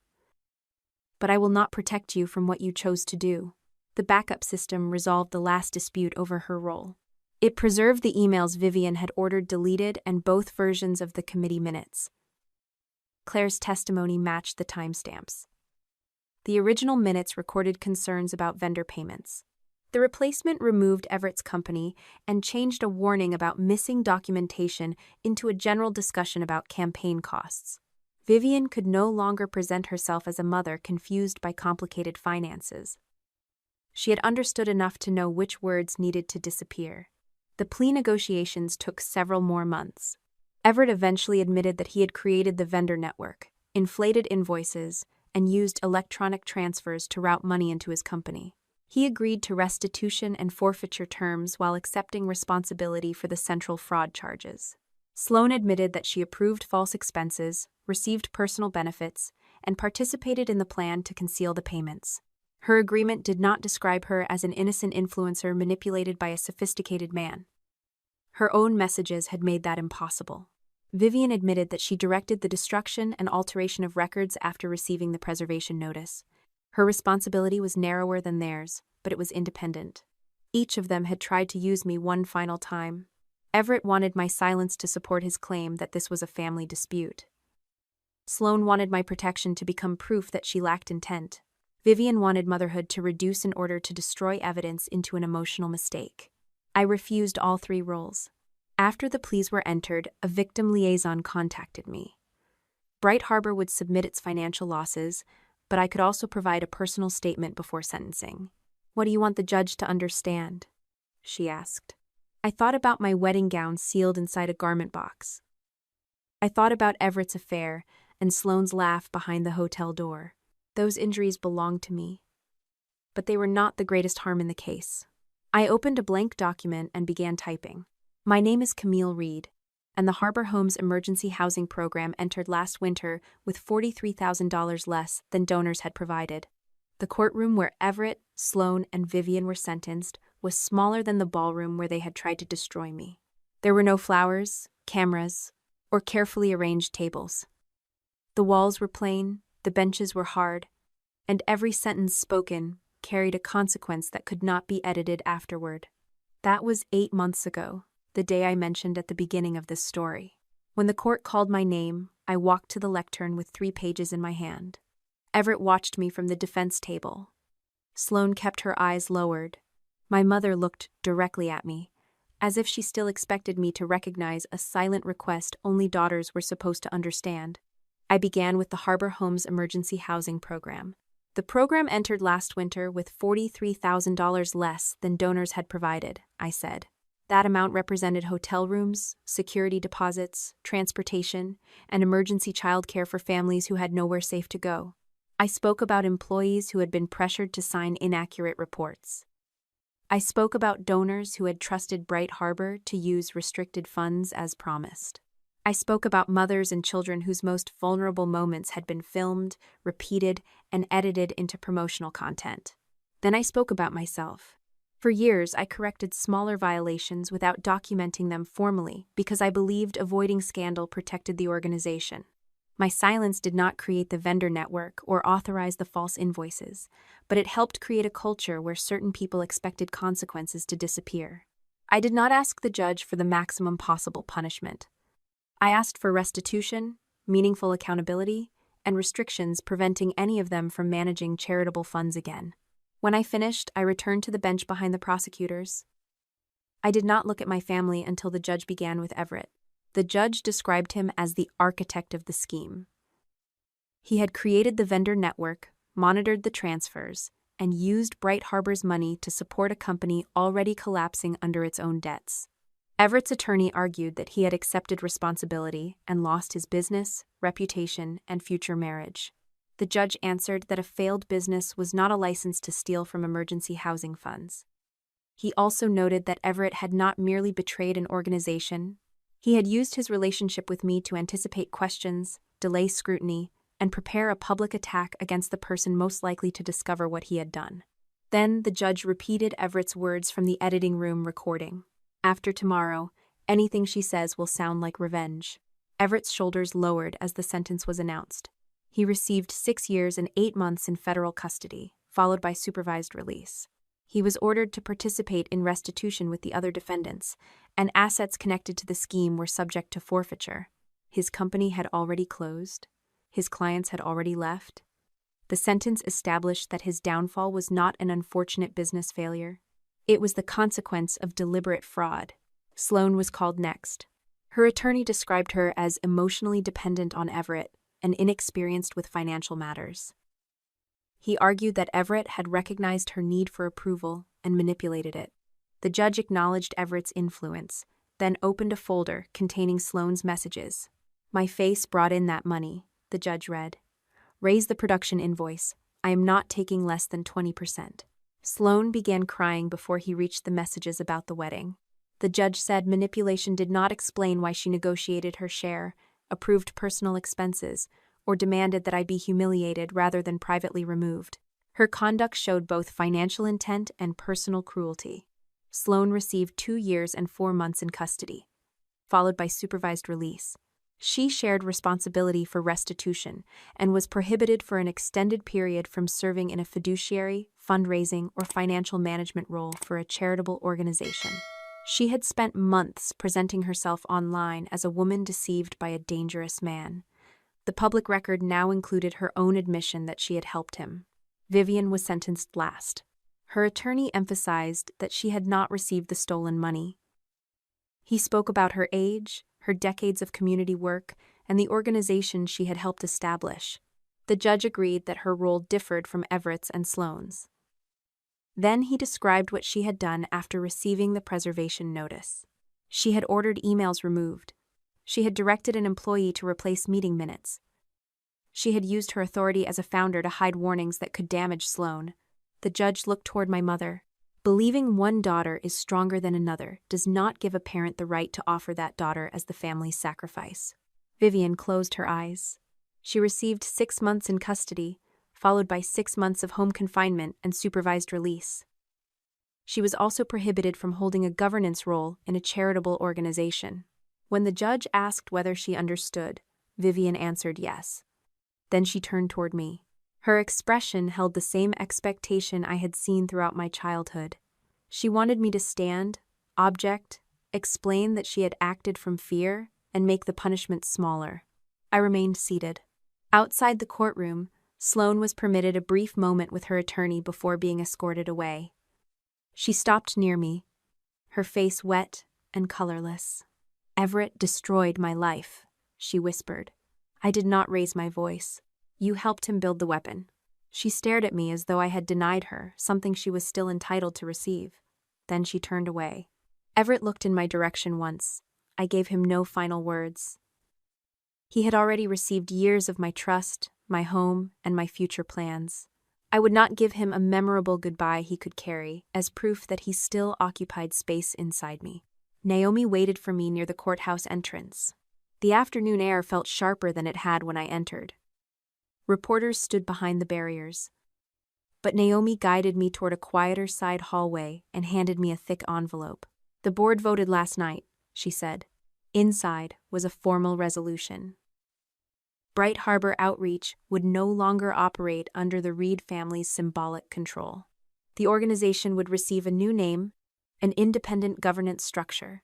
But I will not protect you from what you chose to do. The backup system resolved the last dispute over her role. It preserved the emails Vivian had ordered deleted and both versions of the committee minutes. Claire's testimony matched the timestamps. The original minutes recorded concerns about vendor payments. The replacement removed Everett's company and changed a warning about missing documentation into a general discussion about campaign costs. Vivian could no longer present herself as a mother confused by complicated finances. She had understood enough to know which words needed to disappear. The plea negotiations took several more months. Everett eventually admitted that he had created the vendor network, inflated invoices, and used electronic transfers to route money into his company. He agreed to restitution and forfeiture terms while accepting responsibility for the central fraud charges. Sloane admitted that she approved false expenses, received personal benefits, and participated in the plan to conceal the payments. Her agreement did not describe her as an innocent influencer manipulated by a sophisticated man. Her own messages had made that impossible. Vivian admitted that she directed the destruction and alteration of records after receiving the preservation notice. Her responsibility was narrower than theirs, but it was independent. Each of them had tried to use me one final time. Everett wanted my silence to support his claim that this was a family dispute. Sloane wanted my protection to become proof that she lacked intent. Vivian wanted motherhood to reduce in order to destroy evidence into an emotional mistake. I refused all three roles. After the pleas were entered, a victim liaison contacted me. Bright Harbor would submit its financial losses, but I could also provide a personal statement before sentencing. "What do you want the judge to understand?" she asked. I thought about my wedding gown sealed inside a garment box. I thought about Everett's affair and Sloane's laugh behind the hotel door. Those injuries belonged to me. But they were not the greatest harm in the case. I opened a blank document and began typing. My name is Camille Reed, and the Harbor Homes Emergency Housing Program entered last winter with $43,000 less than donors had provided. The courtroom where Everett, Sloane, and Vivian were sentenced was smaller than the ballroom where they had tried to destroy me. There were no flowers, cameras, or carefully arranged tables. The walls were plain, the benches were hard, and every sentence spoken carried a consequence that could not be edited afterward. That was 8 months ago, the day I mentioned at the beginning of this story. When the court called my name, I walked to the lectern with 3 pages in my hand. Everett watched me from the defense table. Sloane kept her eyes lowered. My mother looked directly at me, as if she still expected me to recognize a silent request only daughters were supposed to understand. I began with the Harbor Homes Emergency Housing Program. The program entered last winter with $43,000 less than donors had provided, I said. That amount represented hotel rooms, security deposits, transportation, and emergency childcare for families who had nowhere safe to go. I spoke about employees who had been pressured to sign inaccurate reports. I spoke about donors who had trusted Bright Harbor to use restricted funds as promised. I spoke about mothers and children whose most vulnerable moments had been filmed, repeated, and edited into promotional content. Then I spoke about myself. For years, I corrected smaller violations without documenting them formally because I believed avoiding scandal protected the organization. My silence did not create the vendor network or authorize the false invoices, but it helped create a culture where certain people expected consequences to disappear. I did not ask the judge for the maximum possible punishment. I asked for restitution, meaningful accountability, and restrictions preventing any of them from managing charitable funds again. When I finished, I returned to the bench behind the prosecutors. I did not look at my family until the judge began with Everett. The judge described him as the architect of the scheme. He had created the vendor network, monitored the transfers, and used Bright Harbor's money to support a company already collapsing under its own debts. Everett's attorney argued that he had accepted responsibility and lost his business, reputation, and future marriage. The judge answered that a failed business was not a license to steal from emergency housing funds. He also noted that Everett had not merely betrayed an organization. He had used his relationship with me to anticipate questions, delay scrutiny, and prepare a public attack against the person most likely to discover what he had done. Then the judge repeated Everett's words from the editing room recording. "After tomorrow, anything she says will sound like revenge." Everett's shoulders lowered as the sentence was announced. He received 6 years and 8 months in federal custody, followed by supervised release. He was ordered to participate in restitution with the other defendants, and assets connected to the scheme were subject to forfeiture. His company had already closed. His clients had already left. The sentence established that his downfall was not an unfortunate business failure. It was the consequence of deliberate fraud. Sloan was called next. Her attorney described her as emotionally dependent on Everett and inexperienced with financial matters. He argued that Everett had recognized her need for approval and manipulated it. The judge acknowledged Everett's influence, then opened a folder containing Sloan's messages. "My face brought in that money," the judge read. "Raise the production invoice. I am not taking less than 20%. Sloan began crying before he reached the messages about the wedding. The judge said manipulation did not explain why she negotiated her share, approved personal expenses, or demanded that I be humiliated rather than privately removed. Her conduct showed both financial intent and personal cruelty. Sloan received 2 years and 4 months in custody, followed by supervised release. She shared responsibility for restitution and was prohibited for an extended period from serving in a fiduciary, fundraising, or financial management role for a charitable organization. She had spent months presenting herself online as a woman deceived by a dangerous man. The public record now included her own admission that she had helped him. Vivian was sentenced last. Her attorney emphasized that she had not received the stolen money. He spoke about her age, her decades of community work, and the organization she had helped establish. The judge agreed that her role differed from Everett's and Sloan's. Then he described what she had done after receiving the preservation notice. She had ordered emails removed. She had directed an employee to replace meeting minutes. She had used her authority as a founder to hide warnings that could damage Sloan. The judge looked toward my mother. Believing one daughter is stronger than another does not give a parent the right to offer that daughter as the family's sacrifice. Vivian closed her eyes. She received 6 months in custody, followed by 6 months of home confinement and supervised release. She was also prohibited from holding a governance role in a charitable organization. When the judge asked whether she understood, Vivian answered yes. Then she turned toward me. Her expression held the same expectation I had seen throughout my childhood. She wanted me to stand, object, explain that she had acted from fear, and make the punishment smaller. I remained seated. Outside the courtroom, Sloan was permitted a brief moment with her attorney before being escorted away. She stopped near me, her face wet and colorless. "Everett destroyed my life," she whispered. I did not raise my voice. "You helped him build the weapon." She stared at me as though I had denied her something she was still entitled to receive. Then she turned away. Everett looked in my direction once. I gave him no final words. He had already received years of my trust, my home, and my future plans. I would not give him a memorable goodbye he could carry as proof that he still occupied space inside me. Naomi waited for me near the courthouse entrance. The afternoon air felt sharper than it had when I entered. Reporters stood behind the barriers. But Naomi guided me toward a quieter side hallway and handed me a thick envelope. "The board voted last night," she said. Inside was a formal resolution. Bright Harbor Outreach would no longer operate under the Reed family's symbolic control. The organization would receive a new name, an independent governance structure,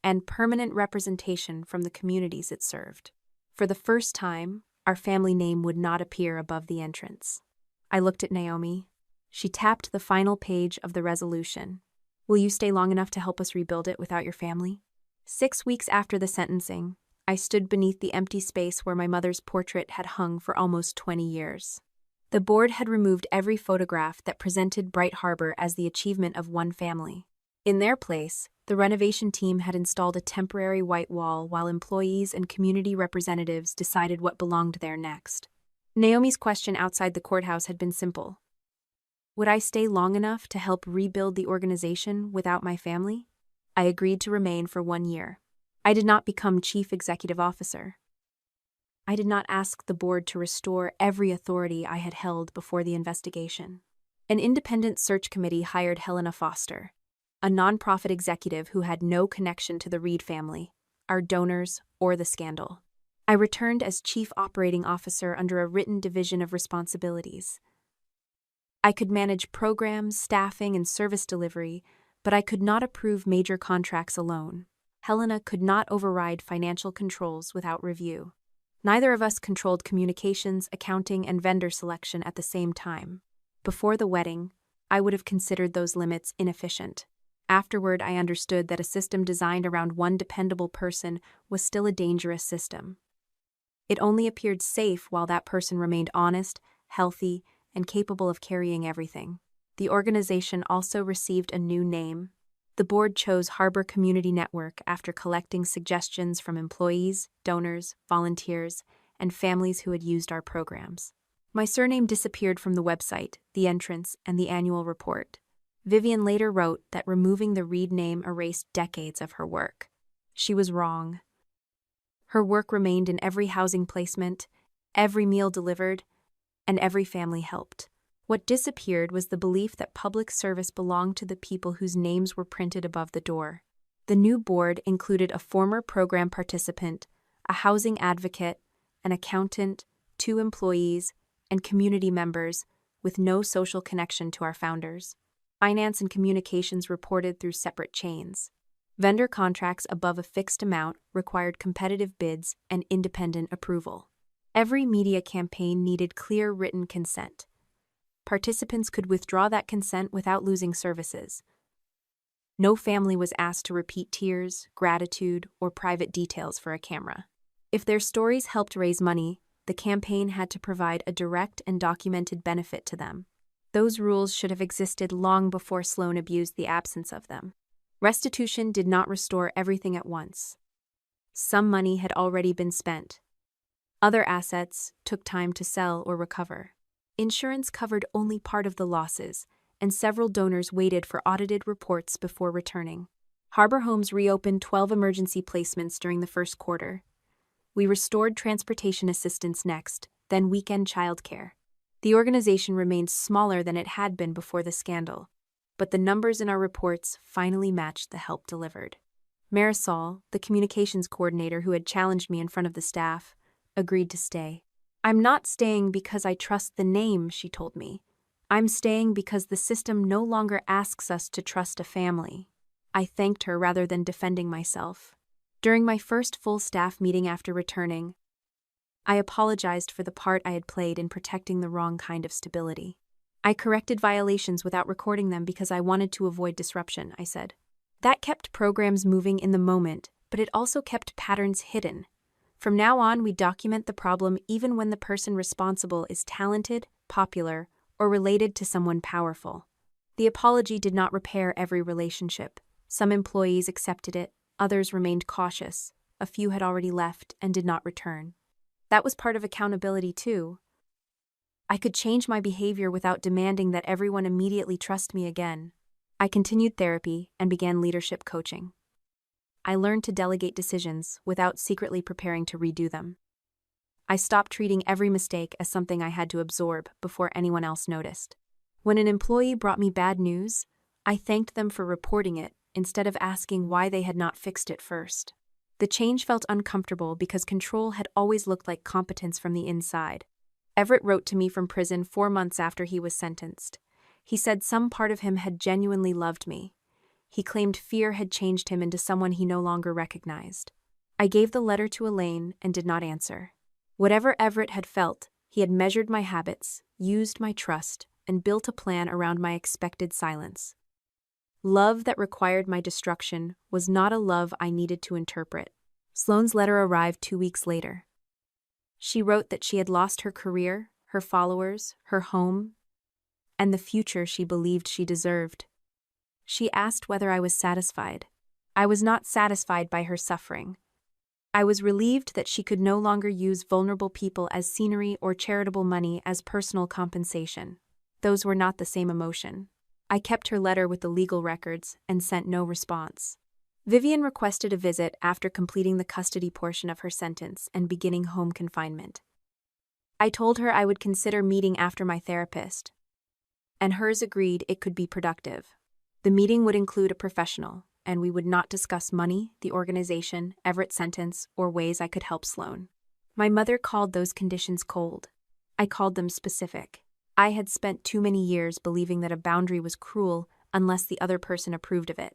and permanent representation from the communities it served. For the first time, our family name would not appear above the entrance. I looked at Naomi. She tapped the final page of the resolution. Will you stay long enough to help us rebuild it without your family? 6 weeks after the sentencing, I stood beneath the empty space where my mother's portrait had hung for almost 20 years. The board had removed every photograph that presented Bright Harbor as the achievement of one family. In their place, the renovation team had installed a temporary white wall while employees and community representatives decided what belonged there next. Naomi's question outside the courthouse had been simple. Would I stay long enough to help rebuild the organization without my family? I agreed to remain for 1 year. I did not become chief executive officer. I did not ask the board to restore every authority I had held before the investigation. An independent search committee hired Helena Foster, a nonprofit executive who had no connection to the Reed family, our donors, or the scandal. I returned as chief operating officer under a written division of responsibilities. I could manage programs, staffing, and service delivery, but I could not approve major contracts alone. Helena could not override financial controls without review. Neither of us controlled communications, accounting, and vendor selection at the same time. Before the wedding, I would have considered those limits inefficient. Afterward, I understood that a system designed around one dependable person was still a dangerous system. It only appeared safe while that person remained honest, healthy, and capable of carrying everything. The organization also received a new name. The board chose Harbor Community Network after collecting suggestions from employees, donors, volunteers, and families who had used our programs. My surname disappeared from the website, the entrance, and the annual report. Vivian later wrote that removing the Reed name erased decades of her work. She was wrong. Her work remained in every housing placement, every meal delivered, and every family helped. What disappeared was the belief that public service belonged to the people whose names were printed above the door. The new board included a former program participant, a housing advocate, an accountant, 2 employees, and community members, with no social connection to our founders. Finance and communications reported through separate chains. Vendor contracts above a fixed amount required competitive bids and independent approval. Every media campaign needed clear written consent. Participants could withdraw that consent without losing services. No family was asked to repeat tears, gratitude, or private details for a camera. If their stories helped raise money, the campaign had to provide a direct and documented benefit to them. Those rules should have existed long before Sloan abused the absence of them. Restitution did not restore everything at once. Some money had already been spent. Other assets took time to sell or recover. Insurance covered only part of the losses, and several donors waited for audited reports before returning. Harbor Homes reopened 12 emergency placements during the first quarter. We restored transportation assistance next, then weekend childcare. The organization remained smaller than it had been before the scandal, but the numbers in our reports finally matched the help delivered. Marisol, the communications coordinator who had challenged me in front of the staff, agreed to stay. I'm not staying because I trust the name, she told me. I'm staying because the system no longer asks us to trust a family. I thanked her rather than defending myself. During my first full staff meeting after returning, I apologized for the part I had played in protecting the wrong kind of stability. I corrected violations without recording them because I wanted to avoid disruption, I said. That kept programs moving in the moment, but it also kept patterns hidden. From now on, we document the problem even when the person responsible is talented, popular, or related to someone powerful. The apology did not repair every relationship. Some employees accepted it, others remained cautious. A few had already left and did not return. That was part of accountability, too. I could change my behavior without demanding that everyone immediately trust me again. I continued therapy and began leadership coaching. I learned to delegate decisions without secretly preparing to redo them. I stopped treating every mistake as something I had to absorb before anyone else noticed. When an employee brought me bad news, I thanked them for reporting it instead of asking why they had not fixed it first. The change felt uncomfortable because control had always looked like competence from the inside. Everett wrote to me from prison 4 months after he was sentenced. He said some part of him had genuinely loved me. He claimed fear had changed him into someone he no longer recognized. I gave the letter to Elaine and did not answer. Whatever Everett had felt, he had measured my habits, used my trust, and built a plan around my expected silence. Love that required my destruction was not a love I needed to interpret. Sloane's letter arrived 2 weeks later. She wrote that she had lost her career, her followers, her home, and the future she believed she deserved. She asked whether I was satisfied. I was not satisfied by her suffering. I was relieved that she could no longer use vulnerable people as scenery or charitable money as personal compensation. Those were not the same emotion. I kept her letter with the legal records and sent no response. Vivian requested a visit after completing the custody portion of her sentence and beginning home confinement. I told her I would consider meeting after my therapist, and hers agreed it could be productive. The meeting would include a professional, and we would not discuss money, the organization, Everett's sentence, or ways I could help Sloane. My mother called those conditions cold. I called them specific. I had spent too many years believing that a boundary was cruel unless the other person approved of it.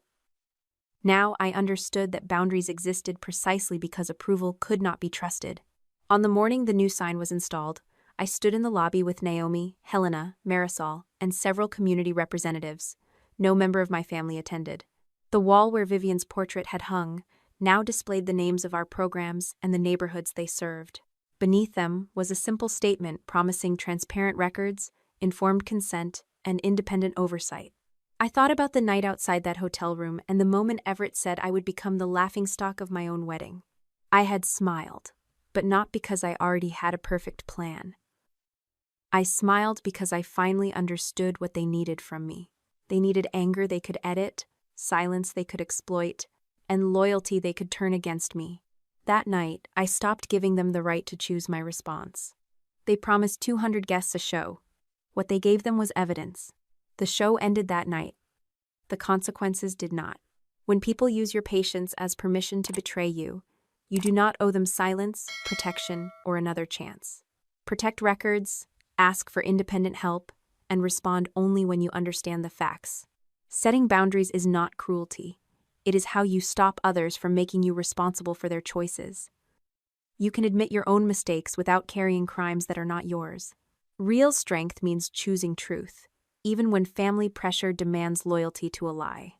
Now I understood that boundaries existed precisely because approval could not be trusted. On the morning the new sign was installed, I stood in the lobby with Naomi, Helena, Marisol, and several community representatives. No member of my family attended. The wall where Vivian's portrait had hung now displayed the names of our programs and the neighborhoods they served. Beneath them was a simple statement promising transparent records, informed consent, and independent oversight. I thought about the night outside that hotel room and the moment Everett said I would become the laughingstock of my own wedding. I had smiled, but not because I already had a perfect plan. I smiled because I finally understood what they needed from me. They needed anger they could edit, silence they could exploit, and loyalty they could turn against me. That night, I stopped giving them the right to choose my response. They promised 200 guests a show. What they gave them was evidence. The show ended that night. The consequences did not. When people use your patience as permission to betray you, you do not owe them silence, protection, or another chance. Protect records, ask for independent help, and respond only when you understand the facts. Setting boundaries is not cruelty. It is how you stop others from making you responsible for their choices. You can admit your own mistakes without carrying crimes that are not yours. Real strength means choosing truth, even when family pressure demands loyalty to a lie.